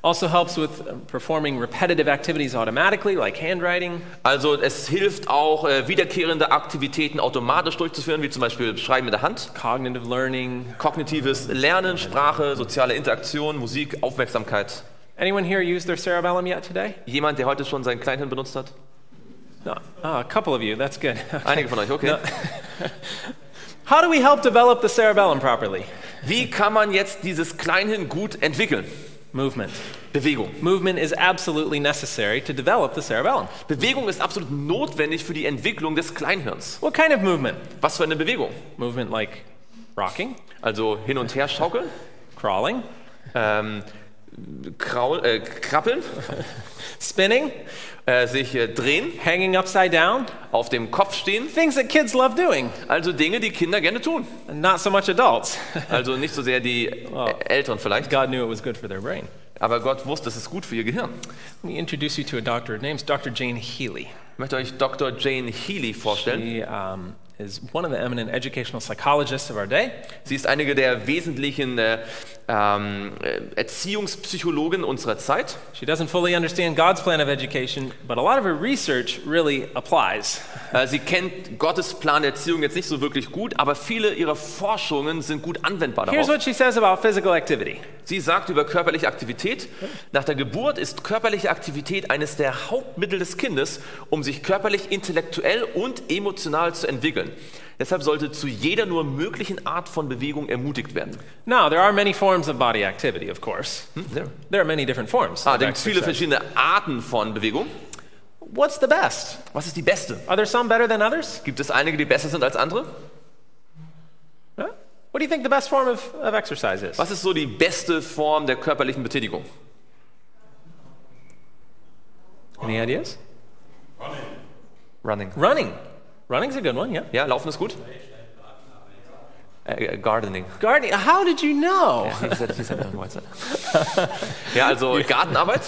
Also helps with performing repetitive activities automatically, like handwriting. Also es hilft auch, wiederkehrende Aktivitäten automatisch durchzuführen, wie zum Beispiel Schreiben mit der Hand. Cognitive learning. Kognitives Lernen, Sprache, soziale Interaktion, Musik, Aufmerksamkeit. Anyone here use their cerebellum yet today? Jemand, der heute schon sein Kleinhirn benutzt hat? No. A couple of you, that's good. Okay. Einige von euch, okay. No. How do we help develop the cerebellum properly? Wie kann man jetzt dieses Kleinhirn gut entwickeln? Movement. Bewegung. Movement is absolutely necessary to develop the cerebellum. Bewegung ist absolut notwendig für die Entwicklung des Kleinhirns. What kind of movement? Was für eine Bewegung? Movement like rocking, Also hin und her schaukeln, crawling, krabbeln, spinning, sich drehen, hanging upside down. auf dem Kopf stehen. Things that kids love doing, Also Dinge, die Kinder gerne tun. and not so much adults. Also nicht so sehr die Eltern vielleicht. God knew it was good for their brain. Aber Gott wusste, es ist gut für ihr Gehirn. Let me introduce you to a doctor. Her name's Dr. Jane Healy. Ich möchte euch Dr. Jane Healy vorstellen. She is one of the eminent educational psychologists of our day. Sie ist einige der wesentlichen Erziehungspsychologen unserer Zeit. She doesn't fully understand God's plan of education, but a lot of her research really applies. Sie kennt Gottes Plan der Erziehung jetzt nicht so wirklich gut, aber viele ihrer Forschungen sind gut anwendbar Here's darauf. what she says about physical activity. Sie sagt über körperliche Aktivität: Nach der Geburt ist körperliche Aktivität eines der Hauptmittel des Kindes, um sich körperlich, intellektuell und emotional zu entwickeln. Deshalb sollte zu jeder nur möglichen Art von Bewegung ermutigt werden. Now, there are many forms of body activity, of course. There are many different forms Da of gibt es viele exercise. verschiedene Arten von Bewegung. What's the best? Was ist die beste? Are there some better than others? Gibt es einige, die besser sind als andere? Huh? What do you think the best form of exercise is? Was ist so die beste Form der körperlichen Betätigung? Any ideas? Running. Running. Running's a good one, yeah. Ja, Laufen ist gut. Gardening. Gardening. How did you know? Ja, also Gartenarbeit.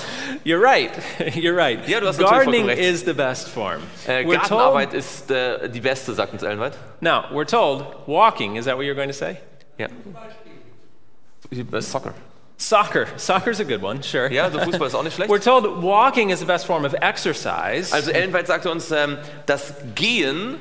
You're right. You're right. Ja, du hast natürlich Gardening vollkommen recht. is the best form. We're Gartenarbeit ist die beste, sagt uns Ellen White. Now, we're told walking. Is that what you're going to say? Ja. Soccer. Soccer. Soccer's a good one, sure. Ja, also Fußball ist auch nicht schlecht. We're told walking is the best form of exercise. Also Ellen White sagte uns, dass Gehen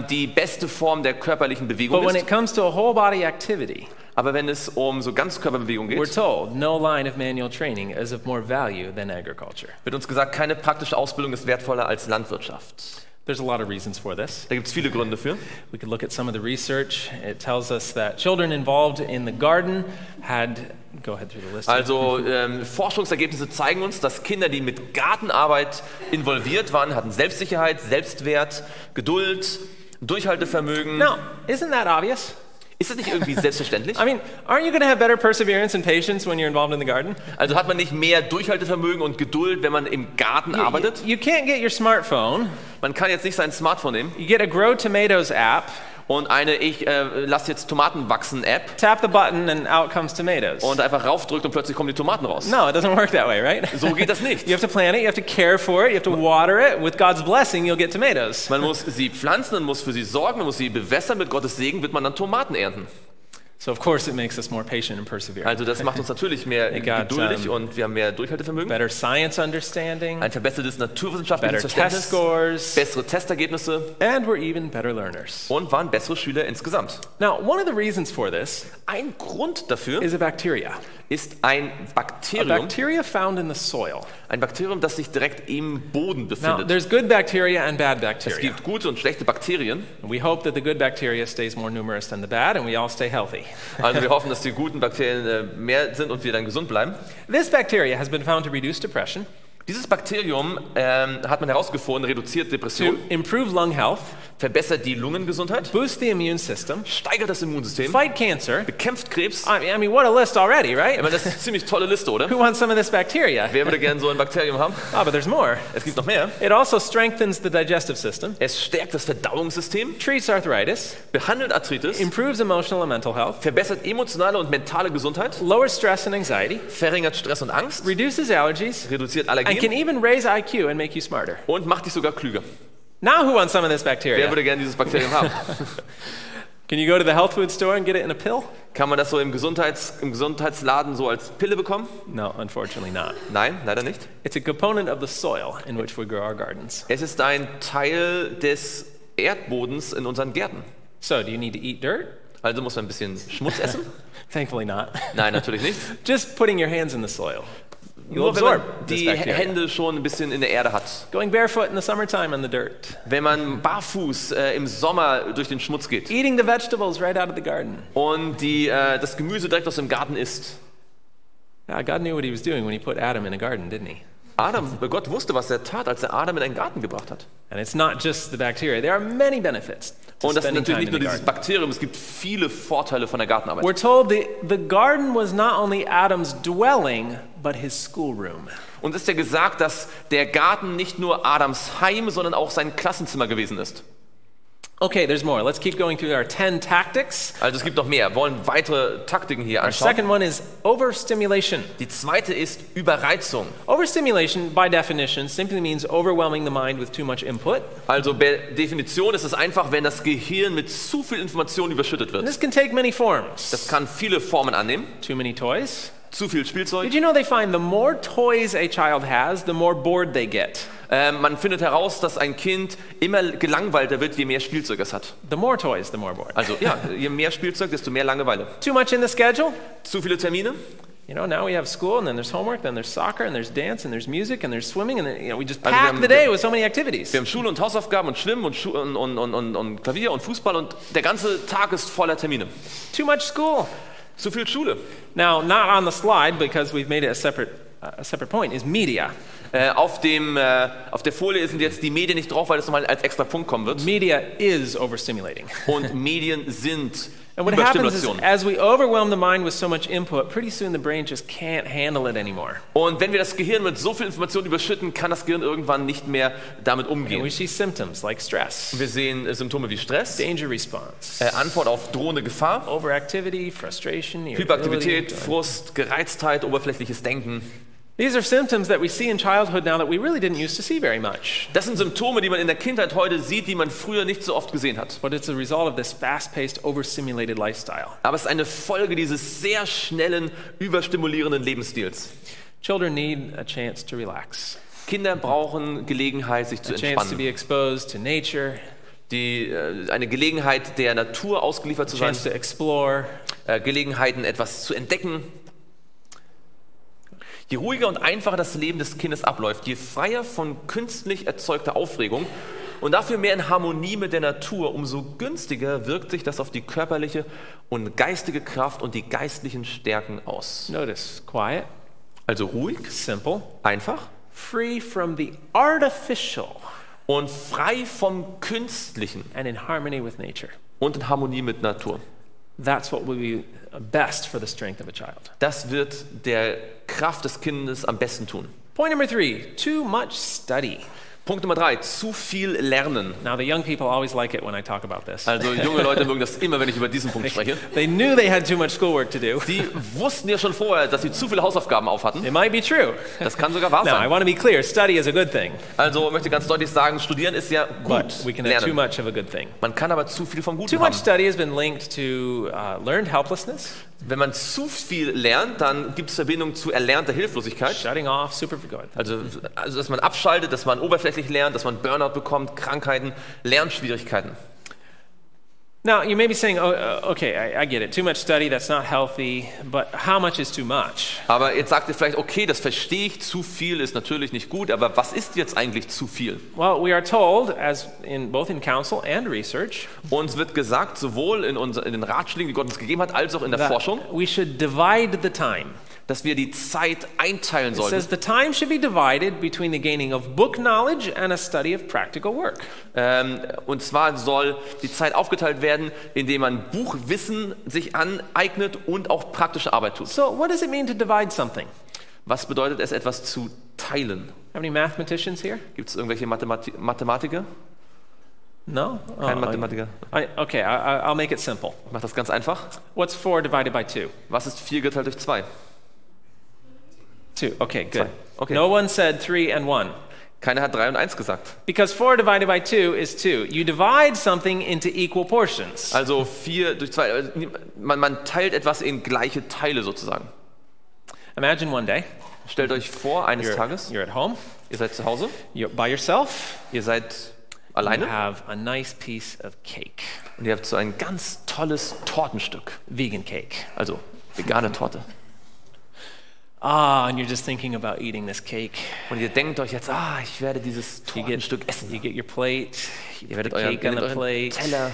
die beste Form der körperlichen Bewegung But when ist. it comes to a whole body activity, Aber wenn es um so Ganzkörperbewegung we're geht, told no line of manual training is of more value than agriculture. wird uns gesagt, keine praktische Ausbildung ist wertvoller als Landwirtschaft. There's a lot of reasons for this. Da gibt es viele Gründe für. We could look at some of the research. It tells us that children involved in the garden had, go ahead through the list. Also Forschungsergebnisse zeigen uns, dass Kinder, die mit Gartenarbeit involviert waren, hatten Selbstsicherheit, Selbstwert, Geduld, Durchhaltevermögen. Now, isn't that obvious? Ist das nicht irgendwie selbstverständlich? I mean, aren't you going to have better perseverance and patience when you're involved in the garden? Also hat man nicht mehr Durchhaltevermögen und Geduld, wenn man im Garten arbeitet? You can't get your smartphone. Man kann jetzt nicht sein Smartphone nehmen You get a Grow Tomatoes app, und eine Ich lasse jetzt Tomaten wachsen App tap the button, and out comes tomatoes. und einfach raufdrückt und plötzlich kommen die Tomaten raus. No, it doesn't work that way, right? So geht das nicht. You have to plant it, you have to care for it, you have to water it. With God's blessing, you'll get tomatoes. Man muss sie pflanzen, man muss für sie sorgen, man muss sie bewässern. Mit Gottes Segen wird man dann Tomaten ernten. So of course it makes us more patient and persevering. Also das macht uns natürlich mehr geduldig und wir haben mehr Durchhaltevermögen. Better science understanding. Ein verbessertes naturwissenschaftliches Better test Verständnis. scores. Bessere Testergebnisse. And we're even better learners. Und waren bessere Schüler insgesamt. Now, one of the reasons for this Ein Grund dafür is a bacteria. ist ein A Bakterium. bacteria found in the soil. Ein Bakterium, das sich direkt im Boden Now, befindet. there's good bacteria and bad Es bacteria. gibt gute und schlechte Bakterien. We hope that the good bacteria stays more numerous than the bad and we all stay healthy. Also wir hoffen, dass die guten Bakterien mehr sind und wir dann gesund bleiben. This bacteria has been found to reduce depression, Dieses Bakterium hat man herausgefunden, reduziert to Depression, improve lung health, verbessert die Lungengesundheit, boost the immune system, steigert das Immunsystem, fight cancer. bekämpft Krebs. I mean, what a list already, Ich right? meine, das ist eine ziemlich tolle Liste, oder? Who wants some of this bacteria? Wer würde gerne so ein Bakterium haben? Ah, but there's more. Es gibt noch mehr. It also strengthens the digestive system, Es stärkt das Verdauungssystem, treats arthritis, behandelt Arthritis, improves emotional and mental health, verbessert emotionale und mentale Gesundheit, lowers stress and anxiety, verringert Stress und Angst, reduces allergies, reduziert and can Allergien even raise IQ and make you smarter. und macht dich sogar klüger. Now who wants some of this Wer bacteria? würde gerne dieses Bakterium haben? Can you go to the health food store and get it in a pill? Kann man das so im Gesundheitsladen so als Pille bekommen? No, unfortunately not. Nein, leider nicht. It's a component of the soil in which we grow our gardens. Es ist ein Teil des Erdbodens in unseren Gärten. So, do you need to eat dirt? Also muss man ein bisschen Schmutz essen? Thankfully not. Nein, natürlich nicht. Just putting your hands in the soil. You'll Nur wenn man absorb this die bacteria. Hände schon ein bisschen in der Erde hat. Going barefoot in the summertime on the dirt. Wenn man barfuß im Sommer durch den Schmutz geht Eating the vegetables right out of the garden. und das Gemüse direkt aus dem Garten isst. Now, God knew what he was doing when he put Adam in a garden, didn't he? Gott wusste, was er tat, als er Adam in einen Garten gebracht hat. And it's not just the bacteria. There are many benefits to Und das ist spending time natürlich in nicht nur the dieses garden. Bakterium, es gibt viele Vorteile von der Gartenarbeit. We're told the garden was not only Adam's dwelling, but his schoolroom. Uns ist ja gesagt, dass der Garten nicht nur Adams Heim, sondern auch sein Klassenzimmer gewesen ist. Okay, there's more. Let's keep going through our 10 tactics. Also es gibt noch mehr. Wir wollen weitere Taktiken hier Our anschauen. second one is overstimulation. Die zweite ist Überreizung. Overstimulation, by definition, simply means overwhelming the mind with too much input. Also per Definition ist es einfach, wenn das Gehirn mit zu viel Information überschüttet And wird. this can take many forms. Das kann viele Formen annehmen. Too many toys. Zu viel Spielzeug. Did you know they find the more toys a child has, the more bored they get? Man findet heraus, dass ein Kind immer gelangweilter wird, je mehr Spielzeug es hat. The more toys, the more bored. Also ja, je mehr Spielzeug, desto mehr Langeweile. Too much in the schedule? Zu viele Termine. You know, now we have school, and then there's homework, then there's soccer, and there's dance, and there's music, and there's swimming, and then, we just Also wir pack haben- the day with so many activities. Wir haben Schule und Hausaufgaben und Schwimmen und, und Klavier und Fußball und der ganze Tag ist voller Termine. Too much school. Zu viel Schule. Now, not on the slide because we've made it a separate point, is media. Auf der Folie sind jetzt die Medien nicht drauf, weil das nochmal als extra Punkt kommen wird. Media is overstimulating. Und Medien sind And what happens is, Überstimulation. as we overwhelm the mind with so much input, pretty soon the brain just can't handle it anymore. Und wenn wir das Gehirn mit so viel Information überschütten, kann das Gehirn irgendwann nicht mehr damit And we umgehen. see symptoms like stress, Wir sehen Symptome wie Stress, danger response, Antwort auf drohende Gefahr, overactivity, frustration, Hyperaktivität, irritability. Frust, Gereiztheit, oberflächliches Denken. These are symptoms that we see in childhood now that we really didn't used to see very much. Das sind Symptome, die man in der Kindheit heute sieht, die man früher nicht so oft gesehen hat. But it's a result of this fast-paced, overstimulated lifestyle. Aber es ist eine Folge dieses sehr schnellen, überstimulierenden Lebensstils. Children need a chance to relax, Kinder brauchen Gelegenheit, sich zu a chance to entspannen. be exposed to nature, Eine Gelegenheit, der Natur ausgeliefert a zu sein, chance to explore. Gelegenheiten, etwas zu entdecken. Je ruhiger und einfacher das Leben des Kindes abläuft, je freier von künstlich erzeugter Aufregung und dafür mehr in Harmonie mit der Natur, umso günstiger wirkt sich das auf die körperliche und geistige Kraft und die geistlichen Stärken aus. Notice, quiet, Also ruhig, simple, einfach free from the artificial, und frei vom Künstlichen and in harmony with nature. und in Harmonie mit Natur. That's what will be best for the strength of a child. Das wird der Kraft des Kindes am besten tun. Point number 3, too much study. Punkt Nummer 3, zu viel lernen. Now, the young people always like it when I talk about this. Also junge Leute mögen das immer, wenn ich über diesen Punkt spreche. They knew they had too much schoolwork to do. Die wussten ja schon vorher, dass sie zu viele Hausaufgaben auf hatten. It might be true. Das kann sogar wahr Now, I sein. want to be clear. Study is a good thing, Also möchte ich ganz deutlich sagen, studieren ist ja but gut. we can have too Lernen. much of a good thing. Man kann aber zu viel vom Too Guten much haben. study has been linked to learned helplessness, Wenn man zu viel lernt, dann gibt es Verbindungen zu erlernter Hilflosigkeit. shutting off, super good. Also, dass man abschaltet, dass man oberflächlich lernt, dass man Burnout bekommt, Krankheiten, Lernschwierigkeiten. Now, you may be saying, okay, I get it. Too much study, that's not healthy, but how much is too much? Aber jetzt sagt ihr vielleicht, okay, das verstehe ich, zu viel ist natürlich nicht gut, aber was ist jetzt eigentlich zu viel? Well, we are told, both in counsel and research, Uns wird gesagt, sowohl in den Ratschlägen, die Gott uns gegeben hat, als auch in der that Forschung, we should divide the time. dass wir die Zeit einteilen It sollten. says the time should be divided between the gaining of book knowledge and a study of practical work. Und zwar soll die Zeit aufgeteilt werden, indem man Buchwissen sich aneignet und auch praktische Arbeit tut. So, what does it mean to divide something? Was bedeutet es, etwas zu teilen? Have any mathematicians here? Gibt es irgendwelche Mathematiker? No? Kein Mathematiker. Okay, I'll make it simple. Ich mache das ganz einfach. What's 4 divided by 2? Was ist 4 geteilt durch 2? 2. Okay, good. Okay. No one said 3 and 1. Keiner hat 3 und 1 gesagt. Because 4 divided by 2 is 2. You divide something into equal portions. Also 4 durch 2. Man teilt etwas in gleiche Teile sozusagen. Imagine one day, Stellt euch vor, eines Tages, you're at home, ihr seid zu Hause, you're by yourself, ihr seid you alleine have a nice piece of cake, und ihr habt so ein ganz tolles Tortenstück. vegan cake. Also vegane Torte. And you're just thinking about eating this cake. Und ihr denkt euch jetzt, ich werde dieses Tortenstück essen. You get your plate, you Ihr put the werdet euren, cake on the plate, Teller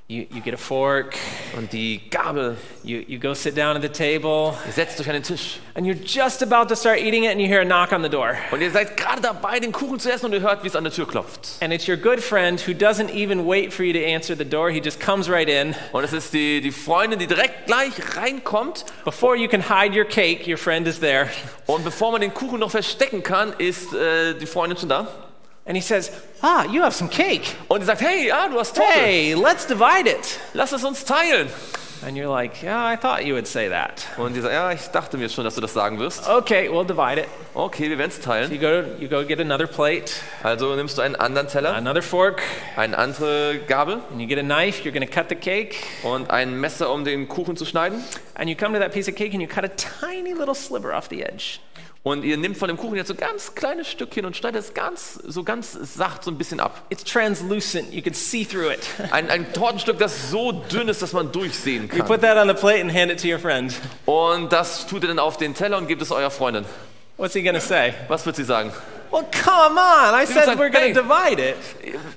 you get a fork, und die Gabel. you go sit down at the table, Ihr setzt euch an den Tisch. and you're just about to start eating it and you hear a knock on the door. Und ihr seid gerade dabei, den Kuchen zu essen und ihr hört, wie es an der Tür klopft. And it's your good friend who doesn't even wait for you to answer the door. He just comes right in. Und es ist die Freundin, die direkt gleich reinkommt. Before you can hide your cake, your friend is there. Und bevor man den Kuchen noch verstecken kann, ist die Freundin schon da. And he says, you have some cake. Und die sagt, hey, du hast Torte. Hey, let's divide it. Lass es uns teilen. And you're like, yeah, I thought you would say that. Und die sagt, ich dachte mir schon, dass du das sagen wirst. Okay, we'll divide it. Okay, wir werden es teilen. You go get another plate, Also nimmst du einen anderen Teller, another fork, eine andere Gabel and you get a knife. You're going to cut the cake. und ein Messer, um den Kuchen zu schneiden. And you come to that piece of cake and you cut a tiny little sliver off the edge. Und ihr nehmt von dem Kuchen jetzt so ganz kleines Stückchen und schneidet es ganz sacht so ein bisschen ab. It's translucent. You can see through it. Ein Tortenstück, das so dünn ist, dass man durchsehen You kann. put that on the plate and hand it to your friend. Und das tut ihr dann auf den Teller und gebt es eurer Freundin. What's he going to say? Was wird sie sagen? Well, come on. I said sagen, we're going hey. to divide it.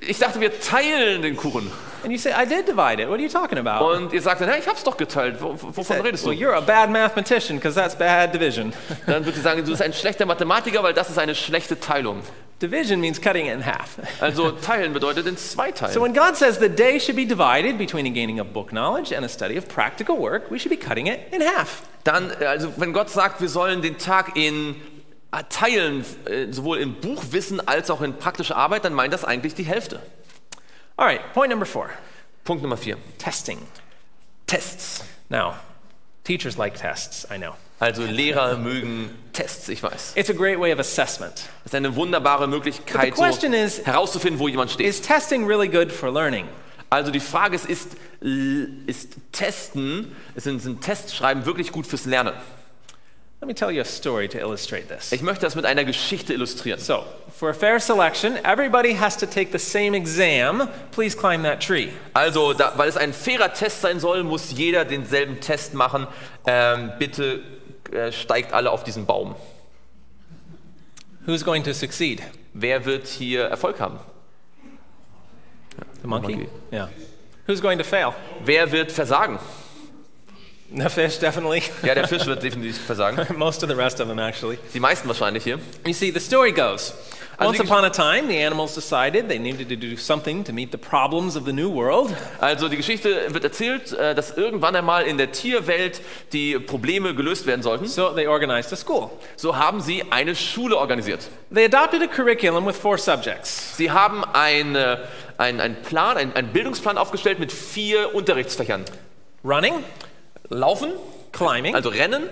Ich dachte, wir teilen den Kuchen. And you say, I did divide it. What are you talking about? Und ihr sagt dann, hey, ich hab's doch geteilt. Wovon redest du? Well, you're a bad mathematician because that's bad division. Dann wird sie sagen, du bist ein schlechter Mathematiker, weil das ist eine schlechte Teilung. Division means cutting it in half. Also teilen bedeutet in 2 teilen. So when God says the day should be divided between the gaining of book knowledge and a study of practical work, we should be cutting it in half. Dann, also wenn Gott sagt, wir sollen den Tag in teilen, sowohl in Buchwissen als auch in praktische Arbeit, dann meint das eigentlich die Hälfte. All right, point number 4. Punkt Nummer 4. Testing. Tests. Now, teachers like tests, I know. Also Lehrer mögen Tests, ich weiß. It's a great way of assessment. Das ist eine wunderbare Möglichkeit, But the question is herauszufinden, wo jemand steht. Is testing really good for learning? Also die Frage ist Testen, sind Tests schreiben wirklich gut fürs Lernen? Let me tell you a story to illustrate this. Ich möchte das mit einer Geschichte illustrieren. So, for a fair selection, everybody has to take the same exam. Please climb that tree. Also, weil es ein fairer Test sein soll, muss jeder denselben Test machen. Bitte steigt alle auf diesen Baum. Who's going to succeed? Wer wird hier Erfolg haben? The monkey? monkey. Yeah. Who's going to fail? Wer wird versagen? The fish, definitely. Ja, der Fisch wird definitiv versagen. Most of the rest of them, actually. Die meisten wahrscheinlich hier. You see, the story goes, Once upon a time, the animals decided they needed to do something to meet the problems of the new world. Also die Geschichte wird erzählt, dass irgendwann einmal in der Tierwelt die Probleme gelöst werden sollten. So they organized a school. So haben sie eine Schule organisiert. They adopted a curriculum with 4 subjects. Sie haben einen Bildungsplan aufgestellt mit 4 Unterrichtsfächern. Running, Laufen, climbing, also Rennen,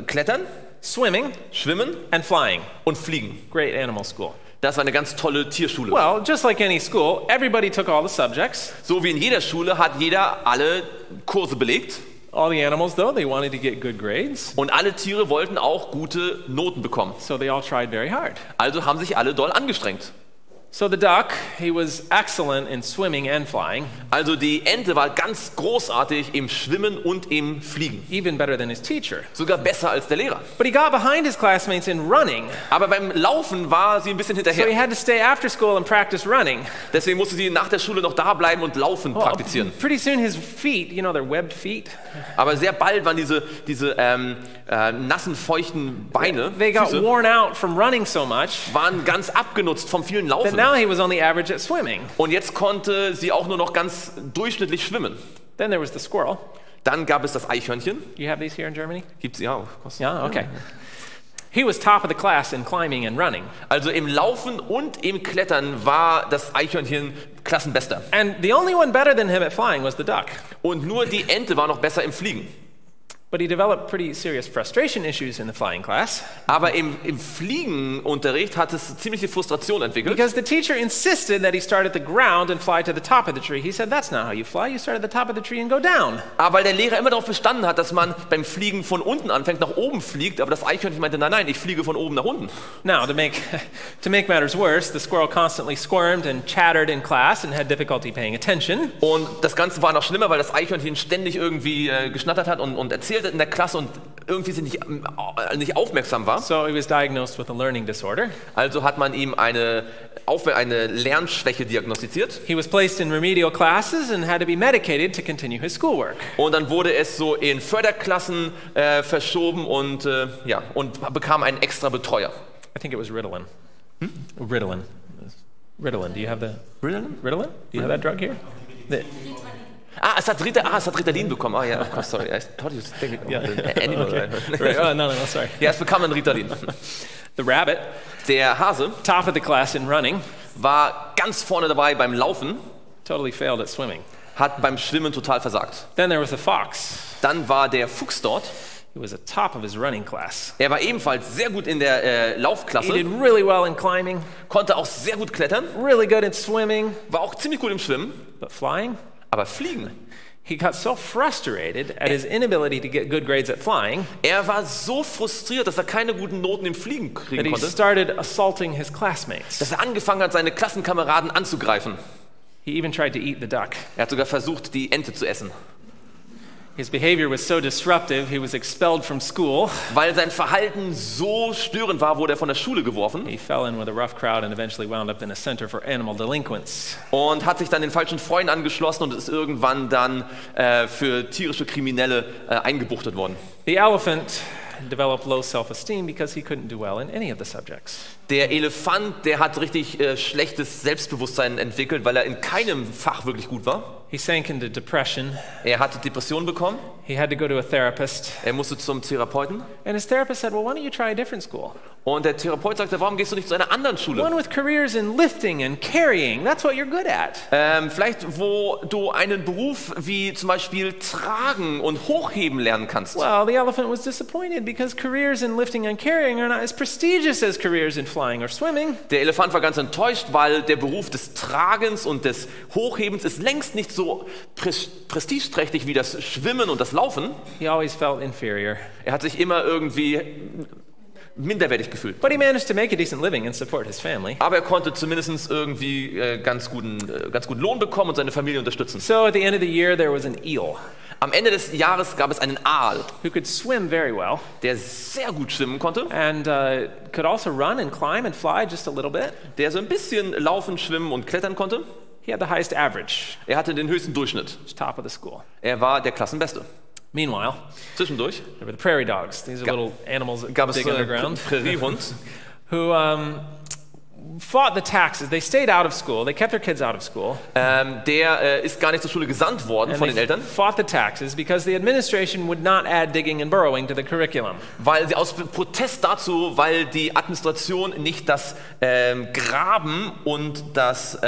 Klettern, swimming, Schwimmen and flying. und Fliegen. Great animal school. Das war eine ganz tolle Tierschule. Well, just like any school, everybody took all the subjects. So wie in jeder Schule hat jeder alle Kurse belegt. All the animals, though, they wanted to get good grades. Und alle Tiere wollten auch gute Noten bekommen. So they all tried very hard. Also haben sich alle doll angestrengt. So the duck, he was excellent in swimming and flying. Also die Ente war ganz großartig im Schwimmen und im Fliegen. Even better than his teacher. Sogar besser als der Lehrer. But he got behind his classmates in running. Aber beim Laufen war sie ein bisschen So he hinterher. had to stay after school and practice running. Deswegen musste sie nach der Schule noch da bleiben und Laufen praktizieren. Pretty soon his feet, you know, they're webbed feet. Aber sehr bald waren diese nassen, feuchten Beine, They got Füße, worn out from running so much waren ganz abgenutzt vom vielen that Laufen. now he was only average at swimming. Und jetzt konnte sie auch nur noch ganz durchschnittlich schwimmen. Then there was the squirrel. Dann gab es das Eichhörnchen. You have these here in Germany? Gibt's ja auch. Yeah, okay. He was top of the class in climbing and running. Also im Laufen und im Klettern war das Eichhörnchen Klassenbester. And the only one better than him at flying was the duck. Und nur die Ente war noch besser im Fliegen. But he developed pretty serious frustration issues in the flying class Aber im Fliegenunterricht hat es ziemliche Frustration entwickelt. because the teacher insisted that he start at the ground and fly to the top of the tree. He said, that's not how you fly. You start at the top of the tree and go down. Aber weil der Lehrer immer darauf bestanden hat, dass man beim Fliegen von unten anfängt, nach oben fliegt, aber das Eichhörnchen meinte, nein, ich fliege von oben nach unten. Now, to make matters worse, the squirrel constantly squirmed and chattered in class and had difficulty paying attention. Und das Ganze war noch schlimmer, weil das Eichhörnchen ständig irgendwie geschnattert hat und erzählt hat in der Klasse und irgendwie nicht aufmerksam war. So he was diagnosed with a learning disorder. Also hat man ihm eine Lernschwäche diagnostiziert. He was placed in remedial classes and had to be medicated to continue his schoolwork. Und dann wurde es so in Förderklassen verschoben und bekam einen extra Betreuer. I think it was Ritalin. Ritalin. Ritalin. Do you have the Ritalin? Do you have that drug here? Es hat Ritalin bekommen. Ah ja, oh, sorry. I thought you were thinking animal. Right. No, sorry. Ja, es bekam ein Ritalin. The rabbit, Der Hase top of the class in running, war ganz vorne dabei beim Laufen, totally failed at swimming. hat beim Schwimmen total versagt. Then there was the fox. Dann war der Fuchs dort. He was at top of his running class. Er war ebenfalls sehr gut in der He Laufklasse, did really well in climbing, konnte auch sehr gut klettern, really good in swimming, war auch ziemlich gut im Schwimmen, but flying? aber Fliegen. He got so frustrated at his inability to get good grades at flying Er war so frustriert, dass er keine guten Noten im Fliegen that kriegen he konnte, started assaulting his classmates. dass er angefangen hat, seine Klassenkameraden anzugreifen. He even tried to eat the duck. Er hat sogar versucht, die Ente zu essen. His behavior was so disruptive, he was expelled from school. Weil sein Verhalten so störend war, wurde er von der Schule geworfen He fell in with a rough crowd and eventually wound up in a center for animal delinquents. und hat sich dann den falschen Freunden angeschlossen und ist irgendwann dann für tierische Kriminelle eingebuchtet worden. The elephant developed low self-esteem because he couldn't do well in any of the subjects. Der Elefant, der hat richtig schlechtes Selbstbewusstsein entwickelt, weil er in keinem Fach wirklich gut war. He sank into depression. Er hatte Depressionen bekommen, He had to go to a therapist. er musste zum Therapeuten And his therapist said, well, why don't you try a different school? und der Therapeut sagte, warum gehst du nicht zu einer anderen Schule? One with careers in lifting and carrying. That's what you're good at. Vielleicht, wo du einen Beruf wie zum Beispiel Tragen und Hochheben lernen kannst. Well, the elephant was disappointed because careers in lifting and carrying are not as prestigious as careers in flying or swimming. Der Elefant war ganz enttäuscht, weil der Beruf des Tragens und des Hochhebens ist längst nicht so prestigeträchtig wie das Schwimmen und das Laufen. He always felt inferior. Er hat sich immer irgendwie minderwertig gefühlt. But he managed to make a decent living and support his family. Aber er konnte zumindest irgendwie ganz guten Lohn bekommen und seine Familie unterstützen. So at the end of the year, there was an eel Am Ende des Jahres gab es einen Aal, who could swim very well der sehr gut schwimmen konnte, and could also run and climb and fly just a little bit. der so ein bisschen laufen, schwimmen und klettern konnte. He had the highest average. Er hatte den höchsten Durchschnitt. He was top of the school. Er war der Klassenbeste. Meanwhile, Zwischendurch there were the prairie dogs. These are little animals that gab es dig underground. Präriehund. who fought the taxes. They stayed out of school. They kept their kids out of school. Der ist gar nicht zur Schule gesandt worden von den Eltern, fought the taxes because the administration would not add digging and burrowing to the curriculum. weil sie aus Protest dazu, weil die Administration nicht das Graben und das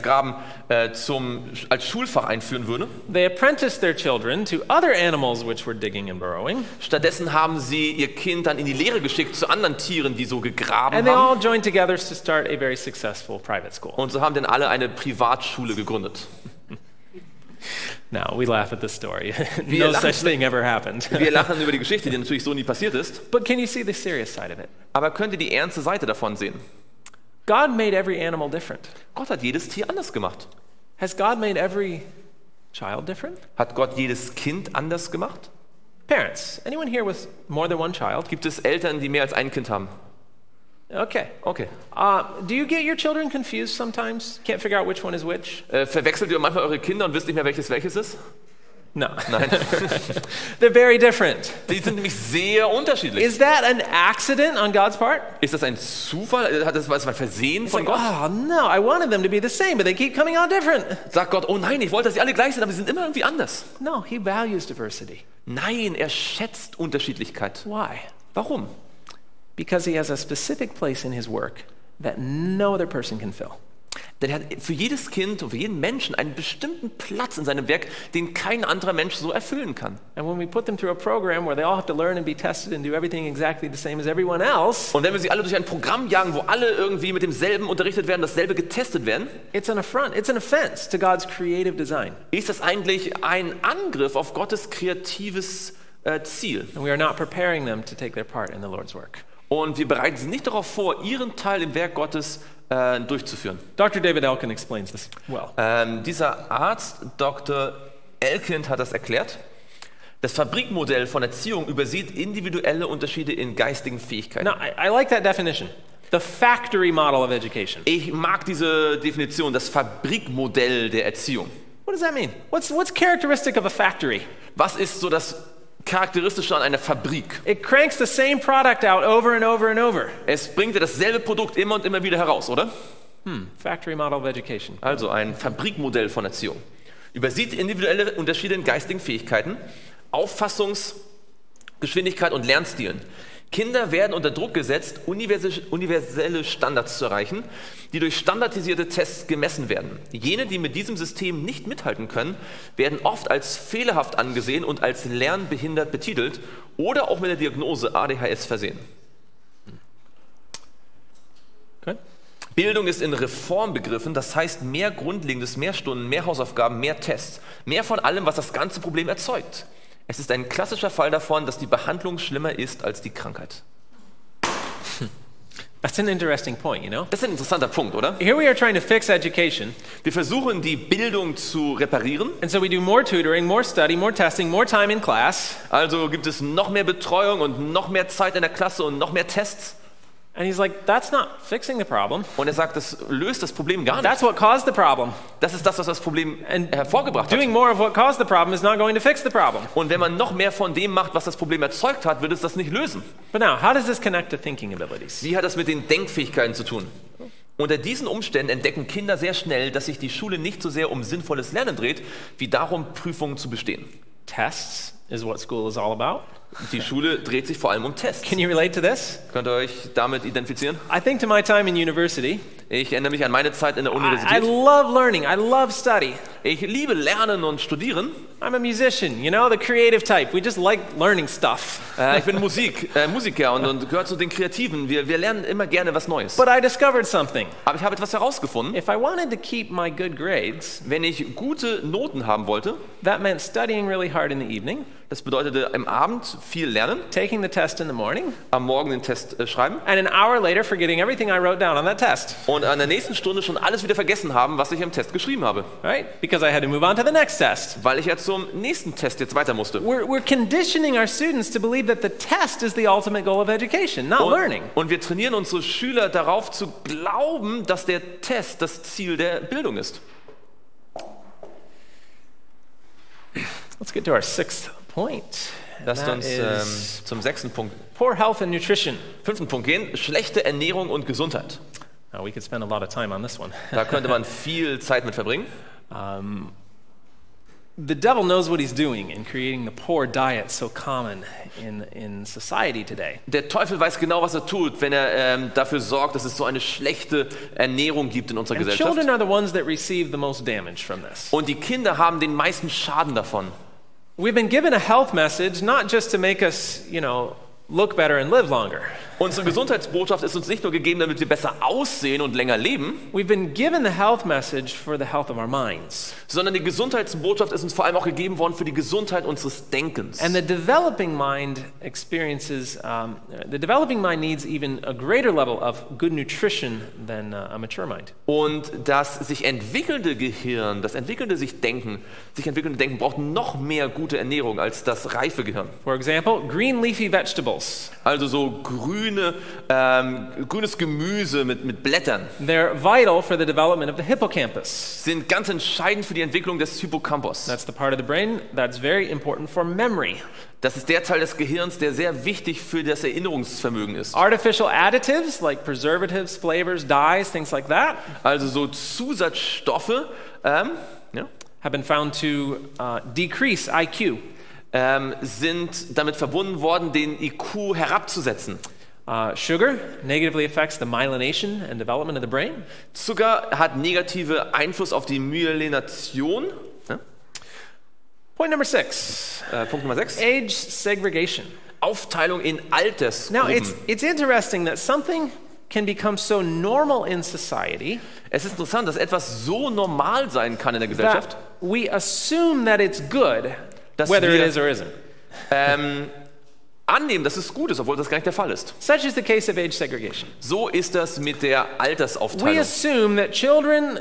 Graben als Schulfach einführen würde. They apprenticed their children to other animals which were digging and burrowing. Stattdessen haben sie ihr Kind dann in die Lehre geschickt zu anderen Tieren, die so gegraben And they haben. all joined together to start a very successful private school. Und so haben dann alle eine Privatschule gegründet. Now, we laugh at this story. No such thing ever happened. Wir lachen über die Geschichte, die natürlich so nie passiert ist. But can you see the serious side of it? Aber könnt ihr die ernste Seite davon sehen? God made every animal different. Gott hat jedes Tier anders gemacht. Has God made every child different? Hat Gott jedes Kind anders gemacht? Parents, anyone here with more than one child? Gibt es Eltern, die mehr als ein Kind haben? Okay. Okay. Do you get your children confused sometimes? Can't figure out which one is which? Verwechselt ihr manchmal eure Kinder und wisst nicht mehr, welches ist? No. Nein. They're very different. Die sind nämlich sehr unterschiedlich. Is that an accident on God's part? Ist das ein Zufall? Hat das was ein Versehen von Gott? Oh no, I wanted them to be the same, but they keep coming out different. Sagt Gott, oh nein, ich wollte, dass sie alle gleich sind, aber sie sind immer irgendwie anders. No, he values diversity. Nein, er schätzt Unterschiedlichkeit. Why? Warum? Because he has a specific place in his work that no other person can fill. Denn er hat für jedes Kind und für jeden Menschen einen bestimmten Platz in seinem Werk, den kein anderer Mensch so erfüllen kann. And when we put them through a program where they all have to learn and be tested and do everything exactly the same as everyone else, Und wenn wir sie alle durch ein Programm jagen, wo alle irgendwie mit demselben unterrichtet werden, dasselbe getestet werden, it's an affront, it's an offense to God's creative design. ist das eigentlich ein Angriff auf Gottes kreatives Ziel. And we are not preparing them to take their part in the Lord's work. Und wir bereiten sie nicht darauf vor, ihren Teil im Werk Gottes durchzuführen. Dr. David Elkin explains this well. Dieser Arzt, Dr. Elkind, hat das erklärt. Das Fabrikmodell von Erziehung übersieht individuelle Unterschiede in geistigen Fähigkeiten. Now, I like that definition. The factory model of education. Ich mag diese Definition, das Fabrikmodell der Erziehung. What does that mean? What's characteristic of a factory? Was ist so das Charakteristische an einer Fabrik? It cranks the same product out over and over and over. Es bringt ja dasselbe Produkt immer und immer wieder heraus, oder? Factory model of education. Also ein Fabrikmodell von Erziehung. Übersieht individuelle Unterschiede in geistigen Fähigkeiten, Auffassungsgeschwindigkeit und Lernstilen. Kinder werden unter Druck gesetzt, universelle Standards zu erreichen, die durch standardisierte Tests gemessen werden. Jene, die mit diesem System nicht mithalten können, werden oft als fehlerhaft angesehen und als lernbehindert betitelt oder auch mit der Diagnose ADHS versehen. Okay. Bildung ist in Reform begriffen, das heißt mehr Grundlegendes, mehr Stunden, mehr Hausaufgaben, mehr Tests, mehr von allem, was das ganze Problem erzeugt. Es ist ein klassischer Fall davon, dass die Behandlung schlimmer ist als die Krankheit. That's an interesting point, you know? Das ist ein interessanter Punkt, oder? Here we are trying to fix education. Wir versuchen, die Bildung zu reparieren. And so we do more tutoring, more study, more testing, more time in class. Also gibt es noch mehr Betreuung und noch mehr Zeit in der Klasse und noch mehr Tests. And he's like, that's not fixing the problem. Und er sagt, das löst das Problem gar nicht. That's what caused the problem. Das ist das, was das Problem And hervorgebracht doing hat. more of what caused the problem is not going to fix the problem. Und wenn man noch mehr von dem macht, was das Problem erzeugt hat, wird es das nicht lösen. But now, how does this connect to thinking abilities? Wie hat das mit den Denkfähigkeiten zu tun? Unter diesen Umständen entdecken Kinder sehr schnell, dass sich die Schule nicht so sehr um sinnvolles Lernen dreht, wie darum, Prüfungen zu bestehen. Tests is what school is all about. Die Schule dreht sich vor allem um Tests. Can you relate to this? Könnt ihr euch damit identifizieren? I think to my time in university, Ich erinnere mich an meine Zeit in der I Universität. love learning. I love study. Ich liebe Lernen und Studieren. I'm a musician, you know, the creative type. We just like learning stuff. Ich bin Musiker und gehöre zu den Kreativen. Wir lernen immer gerne was Neues. But I discovered something. Aber ich habe etwas herausgefunden. If I wanted to keep my good grades, Wenn ich gute Noten haben wollte, that meant studying really hard in the evening, das bedeutete im Abend viel lernen, taking the test in the morning, am Morgen den Test schreiben and an hour later forgetting everything I wrote down on that test. und an der nächsten Stunde schon alles wieder vergessen haben, was ich im Test geschrieben habe. Right? Because I had to move on to the next test. Weil ich ja zum nächsten Test jetzt weiter musste. We're conditioning our students to believe that the test is the ultimate goal of education, not learning. Und wir trainieren unsere Schüler darauf zu glauben, dass der Test das Ziel der Bildung ist. Let's get to our sixth point. Lasst That uns is zum 6. Punkt, poor health and nutrition. 5. Punkt gehen. Schlechte Ernährung und Gesundheit. Now, we could spend a lot of time on this one. Da könnte man viel Zeit mit verbringen. The devil knows what he's doing in creating the poor diet so common in society today. Der Teufel weiß genau, was er tut, wenn er dafür sorgt, dass es so eine schlechte Ernährung gibt in unserer And Gesellschaft. children are the ones that receive the most damage from this. Und die Kinder haben den meisten Schaden davon. We've been given a health message not just to make us, look better and live longer. Unsere Gesundheitsbotschaft ist uns nicht nur gegeben, damit wir besser aussehen und länger leben, We've been given the health message for the health of our minds. sondern die Gesundheitsbotschaft ist uns vor allem auch gegeben worden für die Gesundheit unseres Denkens. And the developing mind needs even a greater level of good nutrition than a mature mind. Und das sich entwickelnde Gehirn, das entwickelnde Denken braucht noch mehr gute Ernährung als das reife Gehirn. For example, green leafy vegetables. Also so grünes Gemüse mit Blättern They're vital for the development of the hippocampus. sind ganz entscheidend für die Entwicklung des Hippocampus. That's the part of the brain that's very important for memory. Das ist der Teil des Gehirns, der sehr wichtig für das Erinnerungsvermögen ist. Artificial additives like preservatives, flavors, dyes, things like that Also so Zusatzstoffe have been found to decrease IQ. Sind damit verbunden worden, den IQ herabzusetzen. Sugar negatively affects the myelination and development of the brain. Zucker hat negative Einfluss auf die Myelination. Ja? Point number 6, Punkt Nummer 6. age segregation. Aufteilung in Altersgruppen. Now, it's interesting that something can become so normal in society Es ist interessant, dass etwas so normal sein kann in der Gesellschaft, that we assume that it's good, dass whether it wir is or isn't. annehmen, dass es gut ist, obwohl das gar nicht der Fall ist. Such is the case of age segregation. So ist das mit der We Altersaufteilung. assume that children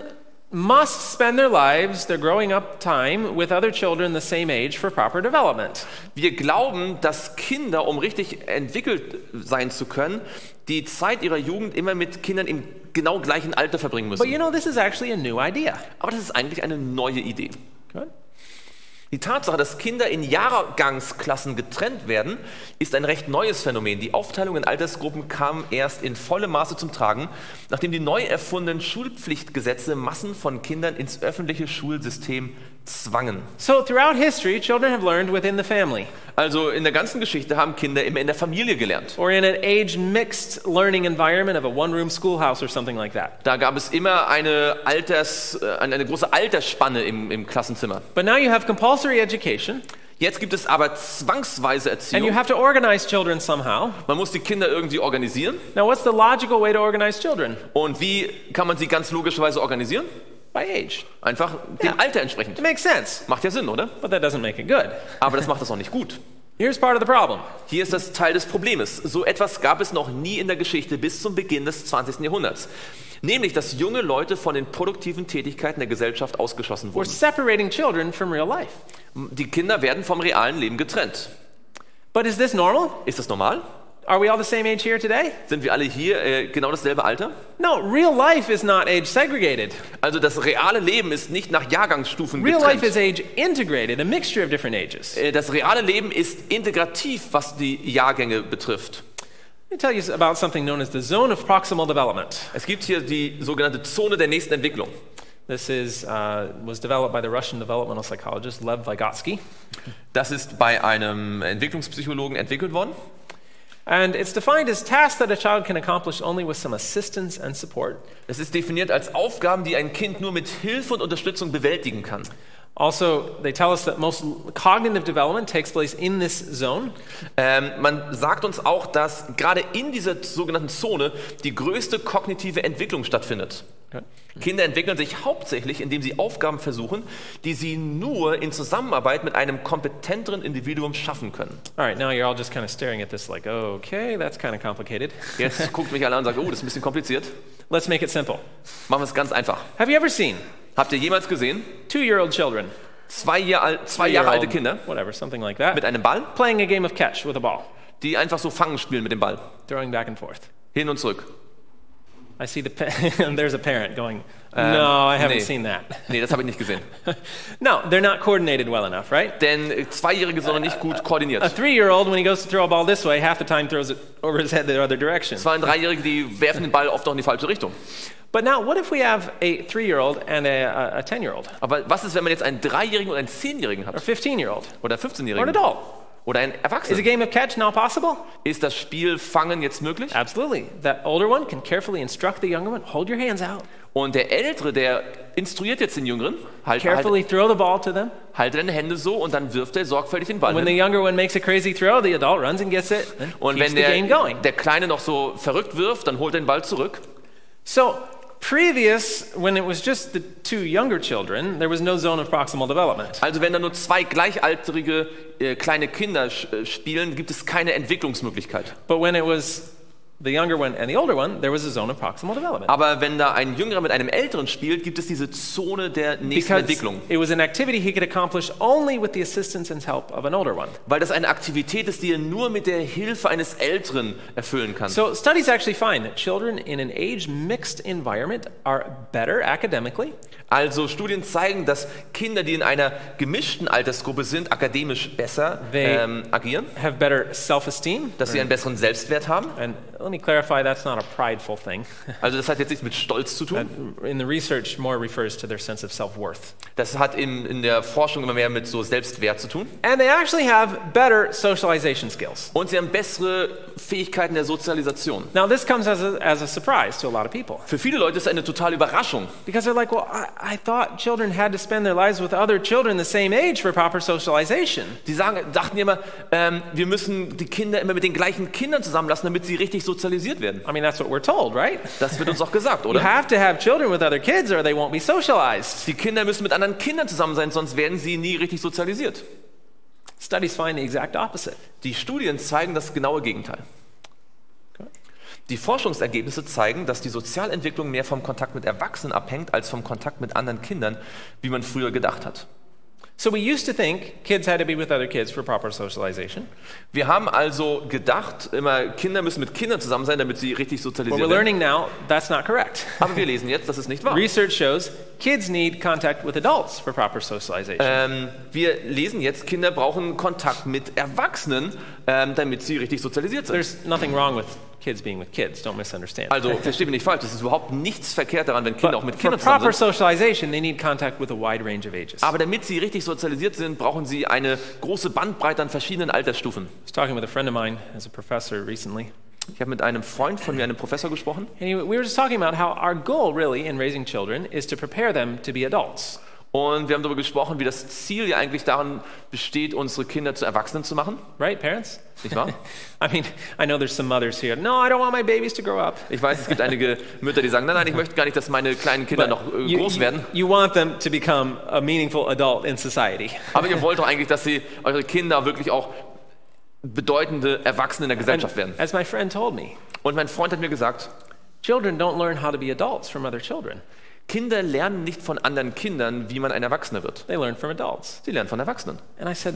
must spend their lives, their growing up time, with other children the same age for proper development. Wir glauben, dass Kinder, um richtig entwickelt sein zu können, die Zeit ihrer Jugend immer mit Kindern im genau gleichen Alter verbringen But müssen. this is actually a new idea. Aber das ist eigentlich eine neue Idee. Good. Die Tatsache, dass Kinder in Jahrgangsklassen getrennt werden, ist ein recht neues Phänomen. Die Aufteilung in Altersgruppen kam erst in vollem Maße zum Tragen, nachdem die neu erfundenen Schulpflichtgesetze Massen von Kindern ins öffentliche Schulsystem zwangen. So throughout history, children have learned within the family, Also in der ganzen Geschichte haben Kinder immer in der Familie gelernt. or in an age-mixed learning environment of a one-room schoolhouse or something like that. Da gab es immer eine große Altersspanne im Klassenzimmer. But now you have compulsory education, Jetzt gibt es aber zwangsweise and you Erziehung. have to organize children somehow. Man muss die Kinder irgendwie organisieren. Now, what's the logical way to organize children? Und wie kann man sie ganz logischerweise organisieren? By age. Einfach dem Alter entsprechend. It makes sense, Macht ja Sinn, oder? but that doesn't make it good. Aber das macht das auch nicht gut. Here's part of the problem. Hier ist das Teil des Problems. So etwas gab es noch nie in der Geschichte bis zum Beginn des 20. Jahrhunderts. Nämlich, dass junge Leute von den produktiven Tätigkeiten der Gesellschaft ausgeschlossen We're wurden. separating children from real life. Die Kinder werden vom realen Leben getrennt. But is this normal? Ist das normal? Are we all the same age here today? Sind wir alle hier genau dasselbe Alter? No, real life is not age segregated. Also das reale Leben ist nicht nach Jahrgangsstufen Real life is getrennt. age integrated, a mixture of different ages. Das reale Leben ist integrativ, was die Jahrgänge betrifft. Let me tell you about something known as the zone of proximal development. Es gibt hier die sogenannte Zone der nächsten Entwicklung. This was developed by the Russian developmental psychologist Lev Vygotsky. Das ist bei einem Entwicklungspsychologen entwickelt worden. And it's defined as tasks that a child can accomplish only with some assistance and support. Es ist definiert als Aufgaben, die ein Kind nur mit Hilfe und Unterstützung bewältigen kann. Also, they tell us that most cognitive development takes place in this zone. Man sagt uns auch, dass gerade in dieser sogenannten Zone die größte kognitive Entwicklung stattfindet. Okay. Kinder entwickeln sich hauptsächlich, indem sie Aufgaben versuchen, die sie nur in Zusammenarbeit mit einem kompetenteren Individuum schaffen können. All right, now you're all just kind of staring at this like, okay, that's kind of complicated. Jetzt guckt mich alle an und sagt, oh, das ist ein bisschen kompliziert. Let's make it simple. Machen wir es ganz einfach. Have you ever seen Habt ihr jemals gesehen, 2-year-old children, 2 Jahre alte Kinder whatever, something like that, mit einem Ball, playing a game of catch with a ball, die einfach so Fangen spielen mit dem Ball, throwing back and forth? hin und zurück? I see there's a parent going, no, I haven't seen that. Nee, das habe ich nicht gesehen. No, they're not coordinated well enough, right? Denn Zweijährige sind noch nicht gut koordiniert. A 3-year-old, when he goes to throw a ball this way, half the time throws it over his head the other direction. 2- und 3-Jährige, die werfen den Ball oft noch in die falsche Richtung. But now, what if we have a 3-year-old and a 10-year-old? Aber was ist, wenn man jetzt einen 3-Jährigen und einen 10-Jährigen Or hat? 15-year-old? Oder Or an 15-Jährigen? adult? Oder einen Is a Erwachsenen? game of catch now possible? Ist das Spiel Fangen jetzt möglich? Absolutely. That older one can carefully instruct the younger one, hold your hands out. Und der Ältere, der instruiert jetzt den Jüngeren, Carefully throw the ball to them. halte deine Hände so und dann wirft er sorgfältig den Ball When the hin. younger one makes a crazy throw, the adult runs and gets it and Und keeps wenn the game going. der Kleine noch so verrückt wirft, dann holt er den Ball zurück. So, previous, when it was just the 2 younger children, there was no zone of proximal development. Also wenn da nur 2 gleichaltrige kleine Kinder spielen, gibt es keine Entwicklungsmöglichkeit. But when it was the younger one and the older one, there was a zone of proximal development. Aber wenn da ein Jüngerer mit einem Älteren spielt, gibt es diese Zone der nächsten Because Entwicklung. it was an activity he could accomplish only with the assistance and help of an older one. Weil das eine Aktivität ist, die er nur mit der Hilfe eines Älteren erfüllen kann. So studies actually find that children in an age-mixed environment are better academically. Also Studien zeigen, dass Kinder, die in einer gemischten Altersgruppe sind, akademisch besser agieren, have better self-esteem. dass sie einen besseren Selbstwert haben. And let me clarify, that's not a prideful thing. Also das hat jetzt nichts mit Stolz zu tun. In the research, more refers to their sense of self-worth. Das hat in der Forschung immer mehr mit so Selbstwert zu tun. And they actually have better socialization skills. Und sie haben bessere Fähigkeiten der Sozialisation. Now, this comes as a surprise to a lot of people. Für viele Leute ist es eine totale Überraschung. Because they're like, well, I thought children had to spend their lives with other children the same age for proper socialization. Die dachten immer, wir müssen die Kinder immer mit den gleichen Kindern zusammenlassen, damit sie richtig sozialisiert werden. I mean, that's what we're told, right? Das wird uns auch gesagt, You oder? have to have children with other kids or they won't be socialized. Die Kinder müssen mit anderen Kindern zusammen sein, sonst werden sie nie richtig sozialisiert. Studies find the exact opposite. Die Studien zeigen das genaue Gegenteil. Die Forschungsergebnisse zeigen, dass die Sozialentwicklung mehr vom Kontakt mit Erwachsenen abhängt, als vom Kontakt mit anderen Kindern, wie man früher gedacht hat. So we used to think kids had to be with other kids for proper socialization. Wir haben also gedacht, immer Kinder müssen mit Kindern zusammen sein, damit sie richtig What sozialisiert we're werden. learning now, that's not correct. Aber wir lesen jetzt, das ist nicht wahr. Research shows kids need contact with adults for proper socialization. Wir lesen jetzt, Kinder brauchen Kontakt mit Erwachsenen, damit sie richtig sozialisiert sind. There's nothing wrong with kids being with kids, don't misunderstand. Also versteht mich nicht falsch, es ist überhaupt nichts verkehrt daran, wenn Kinder auch But mit for Kindern proper zusammen sind. socialization, they need contact with a wide range of ages. I Aber damit sie richtig sozialisiert sind, brauchen sie eine große Bandbreite an verschiedenen Altersstufen. was talking with a friend of mine as a professor recently, Ich habe mit einem Freund von mir, einem Professor, gesprochen. and we were just talking about how our goal really in raising children is to prepare them to be adults. Und wir haben darüber gesprochen, wie das Ziel ja eigentlich darin besteht, unsere Kinder zu Erwachsenen zu machen. Right, parents? Nicht wahr? I mean, I know there's some mothers here. No, I don't want my babies to grow up. Ich weiß, es gibt einige Mütter, die sagen, nein, ich möchte gar nicht, dass meine kleinen Kinder noch groß werden. You want them to become a meaningful adult in society. Aber ihr wollt doch eigentlich, dass eure Kinder wirklich auch bedeutende Erwachsene in der Gesellschaft werden. As my friend told me, Und mein Freund hat mir gesagt, children don't learn how to be adults from other children. Kinder lernen nicht von anderen Kindern, wie man ein Erwachsener wird. They learn from adults. Sie lernen von Erwachsenen. And I said,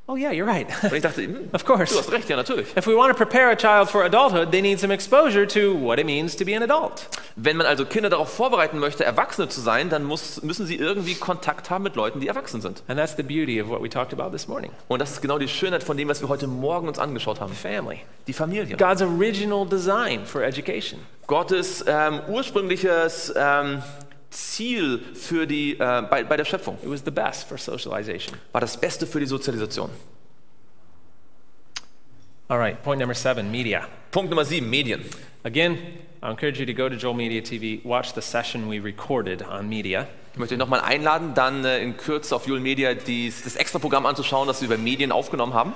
oh yeah, you're right. Und ich dachte, Of course. du hast recht, ja natürlich. If we want to prepare a child for adulthood, they need some exposure to what it means to be an adult. Wenn man also Kinder darauf vorbereiten möchte, Erwachsene zu sein, dann müssen sie irgendwie Kontakt haben mit Leuten, die erwachsen sind. And that's the beauty of what we talked about this morning. Und das ist genau die Schönheit von dem, was wir heute Morgen uns angeschaut haben. Family. Die Familie. God's original design for education. Gottes ursprüngliches Ziel für bei der Schöpfung It was the best for socialization. war das Beste für die Sozialisation. All right, point number 7, media. Punkt Nummer 7, Medien. Again, I encourage you to go to Joel Media TV, watch the session we recorded on media. Ich möchte euch nochmal einladen, dann in Kürze auf Joel Media das Extra-Programm anzuschauen, das wir über Medien aufgenommen haben,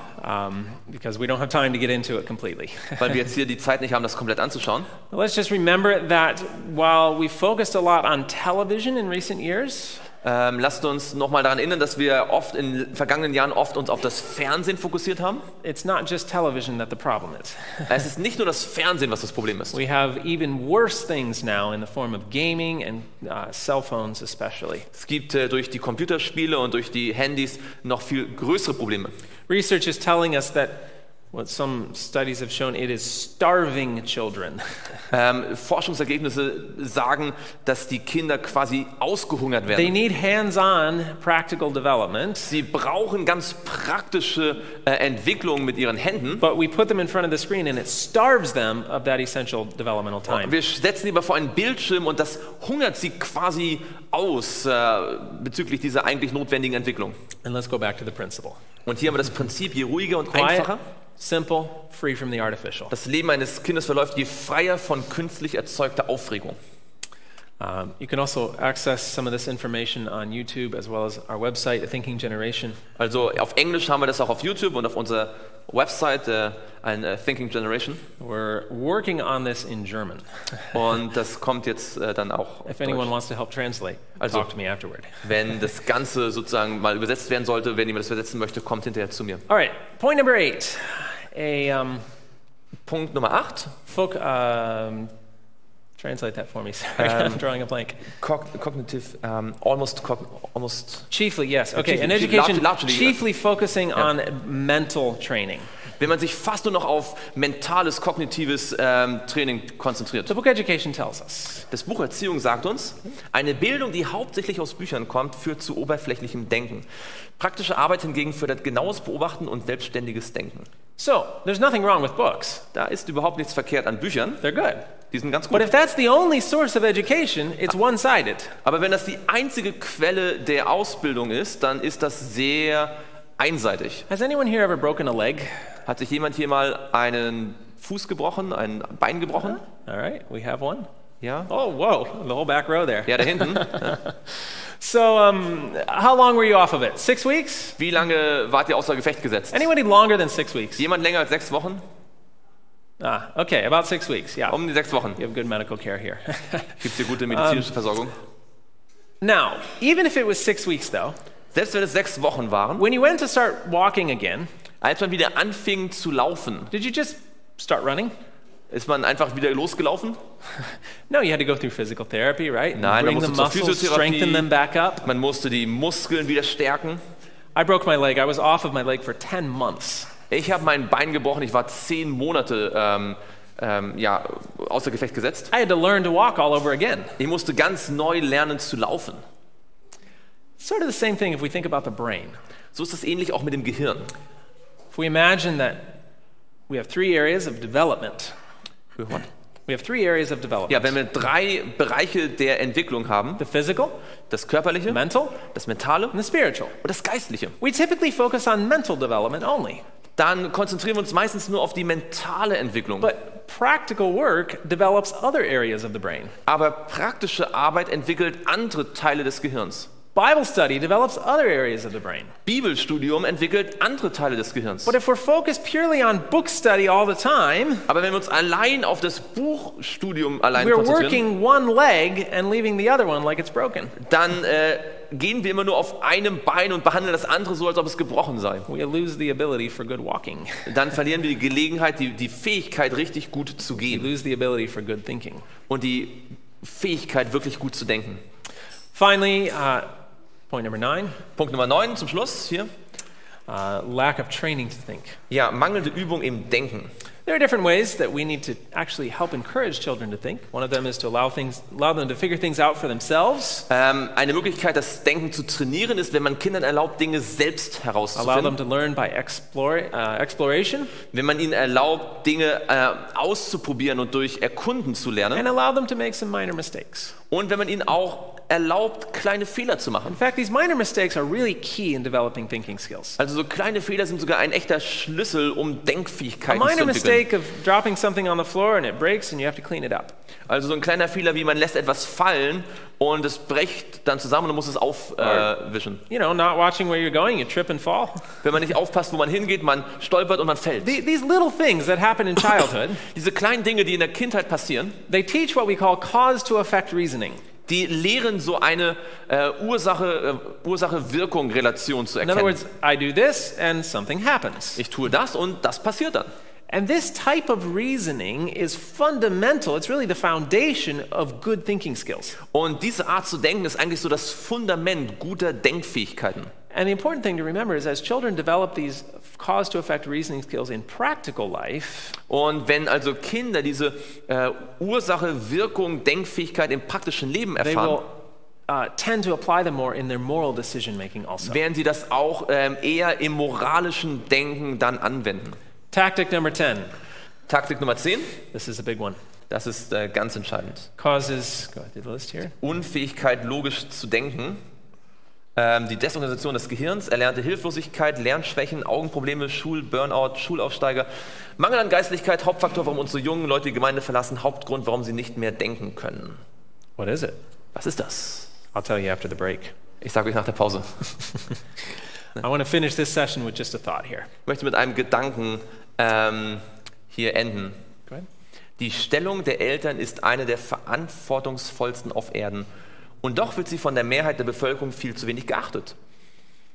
Because we don't have time to get into it completely. weil wir jetzt hier die Zeit nicht haben, das komplett anzuschauen. Let's just remember that while we focused a lot on television in recent years, Lasst uns nochmal daran erinnern, dass wir oft in den vergangenen Jahren uns auf das Fernsehen fokussiert haben. it's not just television that the problem is. Es ist nicht nur das Fernsehen, was das Problem ist. We have even worse things now in the form of gaming and cell phones especially. Es gibt durch die Computerspiele und durch die Handys noch viel größere Probleme. Research is telling us that What some studies have shown, it is starving children. Forschungsergebnisse sagen, dass die Kinder quasi ausgehungert They werden. need hands-on practical development, Sie brauchen ganz praktische Entwicklung mit ihren Händen. but we put them in front of the screen and it starves them of that essential developmental time. Wir setzen sie aber vor einen Bildschirm und das hungert sie quasi aus bezüglich dieser eigentlich notwendigen Entwicklung. And let's go back to the principle. Und hier haben wir das Prinzip, je ruhiger und Quiet, einfacher simple, free from the artificial. das Leben eines Kindes verläuft, je freier von künstlich erzeugter Aufregung. You can also access some of this information on YouTube as well as our website, A Thinking Generation. Also auf Englisch haben wir das auch auf YouTube und auf unserer Website, ein Thinking Generation. We're working on this in German. Und das kommt jetzt dann auch auf If anyone Deutsch. wants to help translate, Also- talk to me afterward. Wenn das Ganze sozusagen mal übersetzt werden sollte, wenn jemand das übersetzen möchte, kommt hinterher zu mir. All right, point number 8. Punkt Nummer 8. Translate that for me. Sorry, I'm drawing a blank. Cognitive, almost. Chiefly, yes. Okay, Chiefly, in education, largely, yes. chiefly focusing on mental training. Wenn man sich fast nur noch auf mentales, kognitives Training konzentriert. The book Education tells us Das Buch Erziehung sagt uns, eine Bildung, die hauptsächlich aus Büchern kommt, führt zu oberflächlichem Denken. Praktische Arbeit hingegen fördert genaues Beobachten und selbstständiges Denken. so. There's nothing wrong with books; Da ist überhaupt nichts verkehrt an Büchern, they're good. die sind ganz But gut. if that's the only source of education, it's one-sided. Aber wenn das die einzige Quelle der Ausbildung ist, dann ist das sehr einseitig. Has anyone here ever broken a leg? Hat sich jemand hier mal einen Fuß gebrochen, ein Bein gebrochen? All right, we have one. Ja? Oh, whoa, the whole back row there. Ja, da hinten. So, how long were you off of it? 6 weeks? Wie lange wart ihr außer Gefecht gesetzt? Anybody longer than 6 weeks? Jemand länger als 6 Wochen? Okay, about 6 weeks. Yeah, Um die 6 Wochen. you have good medical care here. Gibt es hier gute medizinische Versorgung? Now, even if it was 6 weeks, though, Selbst wenn es 6 Wochen waren, when you went to start walking again, als man wieder anfing zu laufen, did you just start running? ist man einfach wieder losgelaufen? No, you had to go through physical therapy, right? Nein, man Bring the musste zur muscles, Physiotherapie. strengthen them back up. Man musste die Muskeln wieder stärken. I broke my leg. I was off of my leg for 10 months. Ich habe mein Bein gebrochen, ich war 10 Monate außer Gefecht gesetzt. I had to learn to walk all over again. Ich musste ganz neu lernen zu laufen. Sort of the same thing if we think about the brain. So ist es ähnlich auch mit dem Gehirn. If we imagine that we have 3 areas of development. We have 3 areas of development. Ja, wenn wir 3 Bereiche der Entwicklung haben, The physical, das Körperliche, mental, das Mentale and the spiritual. und das Geistliche, We typically focus on mental development only. dann konzentrieren wir uns meistens nur auf die mentale Entwicklung. But practical work develops other areas of the brain. Aber praktische Arbeit entwickelt andere Teile des Gehirns. Bible study develops other areas of the brain. Bibelstudium entwickelt andere Teile des Gehirns. But if we're focused purely on book study all the time, Aber wenn wir uns allein auf das Buchstudium allein we're konzentrieren, working one leg and leaving the other one like it's broken. dann gehen wir immer nur auf einem Bein und behandeln das andere so, als ob es gebrochen sei. We lose the ability for good walking. Dann verlieren wir die Gelegenheit, die Fähigkeit, richtig gut zu We gehen lose the ability for good thinking. und die Fähigkeit, wirklich gut zu denken. Finally, point number 9, Punkt Nummer 9 zum Schluss hier. lack of training to think. Ja, mangelnde Übung im Denken. There are different ways that we need to actually help encourage children to think. One of them is to allow them to figure things out for themselves. Eine Möglichkeit, das Denken zu trainieren, ist, wenn man Kindern erlaubt, Dinge selbst Allow them herauszufinden. to learn by exploration. Wenn man ihnen erlaubt, Dinge auszuprobieren und durch Erkunden zu lernen. And allow them to make some minor mistakes. Und wenn man ihnen auch erlaubt, kleine Fehler zu machen. In fact, these minor mistakes are really key in developing thinking skills. Also so kleine Fehler sind sogar ein echter Schlüssel, um A Denkfähigkeiten zu minor entwickeln. mistake of dropping something on the floor and it breaks and you have to clean it up. Also so ein kleiner Fehler, wie man lässt etwas fallen und es bricht dann zusammen und man muss es aufwischen. You know, not watching where you're going, you trip and fall. Wenn man nicht aufpasst, wo man hingeht, man stolpert und man fällt. These little things that happen in childhood, Diese kleinen Dinge, die in der Kindheit passieren, they teach what we call cause-to-effect reasoning. die lehren so eine Ursache-Wirkung-Relation zu In other erkennen. words, I do this and something happens. Ich tue das und das passiert dann. And this type of reasoning is fundamental. It's really the foundation of good thinking skills. Und diese Art zu denken ist eigentlich so das Fundament guter Denkfähigkeiten. And the important thing to remember is as children develop these cause-to-effect reasoning skills in practical life, Und wenn also Kinder diese Ursache, Wirkung, Denkfähigkeit im praktischen Leben they erfahren, will tend to apply them more in their moral decision-making also. werden sie das auch eher im moralischen Denken dann anwenden. Tactic number 10. Taktik Nummer 10, This is a big one. das ist ganz entscheidend. Causes, go ahead, the list here. Unfähigkeit, logisch zu denken, die Desorganisation des Gehirns, erlernte Hilflosigkeit, Lernschwächen, Augenprobleme, Schulburnout, Schulaufsteiger, Mangel an Geistlichkeit, Hauptfaktor, warum unsere jungen Leute die Gemeinde verlassen, Hauptgrund, warum sie nicht mehr denken können. What is it? Was ist das? I'll tell you after the break. Ich sage euch nach der Pause. I want to finish this session with just a thought here. Ich möchte mit einem Gedanken hier enden. Go ahead. Die Stellung der Eltern ist eine der verantwortungsvollsten auf Erden. Und doch wird sie von der Mehrheit der Bevölkerung viel zu wenig geachtet.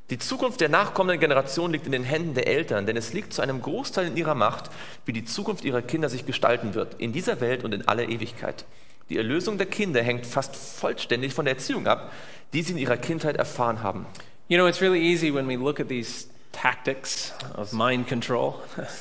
Die Zukunft der nachkommenden Generation liegt in den Händen der Eltern, denn es liegt zu einem Großteil in ihrer Macht, wie die Zukunft ihrer Kinder sich gestalten wird, in dieser Welt und in aller Ewigkeit. Die Erlösung der Kinder hängt fast vollständig von der Erziehung ab, die sie in ihrer Kindheit erfahren haben. You know, it's really easy when we look at these tactics of mind control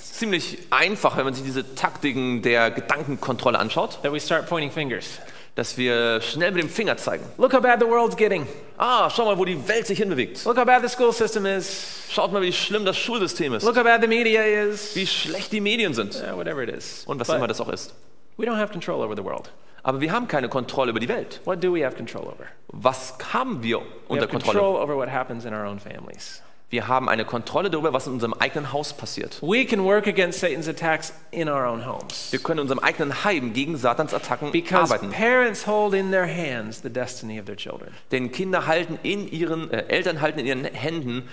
Ziemlich einfach, wenn man sich diese Taktiken der Gedankenkontrolle anschaut, that we start pointing fingers. dass wir schnell mit dem Finger zeigen. Look how bad the world's getting. Ah, schau mal, wo die Welt sich hinbewegt. Look how bad the school system is. Schaut mal, wie schlimm das Schulsystem ist. Look how bad the media is. Wie schlecht die Medien sind. Whatever it is. Und was But immer das auch ist. we don't have control over the world. Aber wir haben keine Kontrolle über die Welt. What do we have control over? Was haben wir We unter have Kontrolle? control over what happens in our own families. Wir haben eine Kontrolle darüber, was in unserem eigenen Haus passiert. We can work against Satan's attacks in our own homes. Wir können in unserem eigenen Heim gegen Satans Attacken Because arbeiten. parents hold in their hands the destiny of their children. Denn Kinder halten in ihren, Eltern halten in ihren Händen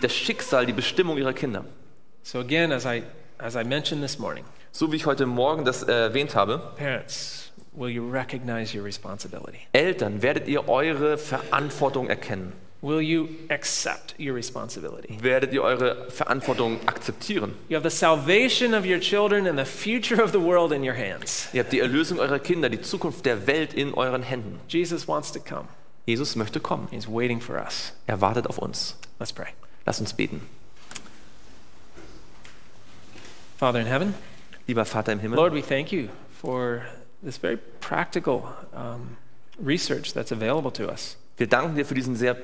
das Schicksal, die Bestimmung ihrer Kinder. So again, as I mentioned this morning, So wie ich heute Morgen das erwähnt habe. parents, will you recognize your responsibility? Eltern, werdet ihr eure Verantwortung erkennen? Will you accept your responsibility? Werdet ihr eure Verantwortung akzeptieren? You have the salvation of your children and the future of the world in your hands. Ihr habt die Erlösung eurer Kinder, die Zukunft der Welt in euren Händen. Jesus wants to come. Jesus möchte kommen. He's waiting for us. Er wartet auf uns. Let's pray. Lass uns beten. Father in heaven, Lieber Vater im Himmel, Lord, we thank you for this very practical research that's available to us. wir danken dir für diese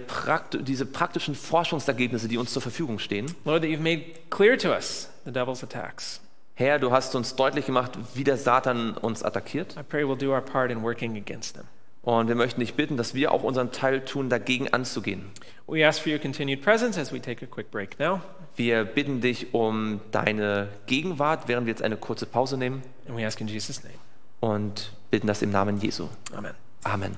praktischen Forschungsergebnisse, die uns zur Verfügung stehen. Lord, that you've made clear to us the devil's attacks. Herr, du hast uns deutlich gemacht, wie der Satan uns attackiert. I pray we'll do our part in working against them. Und wir möchten dich bitten, dass wir auch unseren Teil tun, dagegen anzugehen. We ask for your continued presence as we take a quick break now. Wir bitten dich um deine Gegenwart, während wir jetzt eine kurze Pause nehmen. And we ask in Jesus' name. Und bitten das im Namen Jesu. Amen. Amen.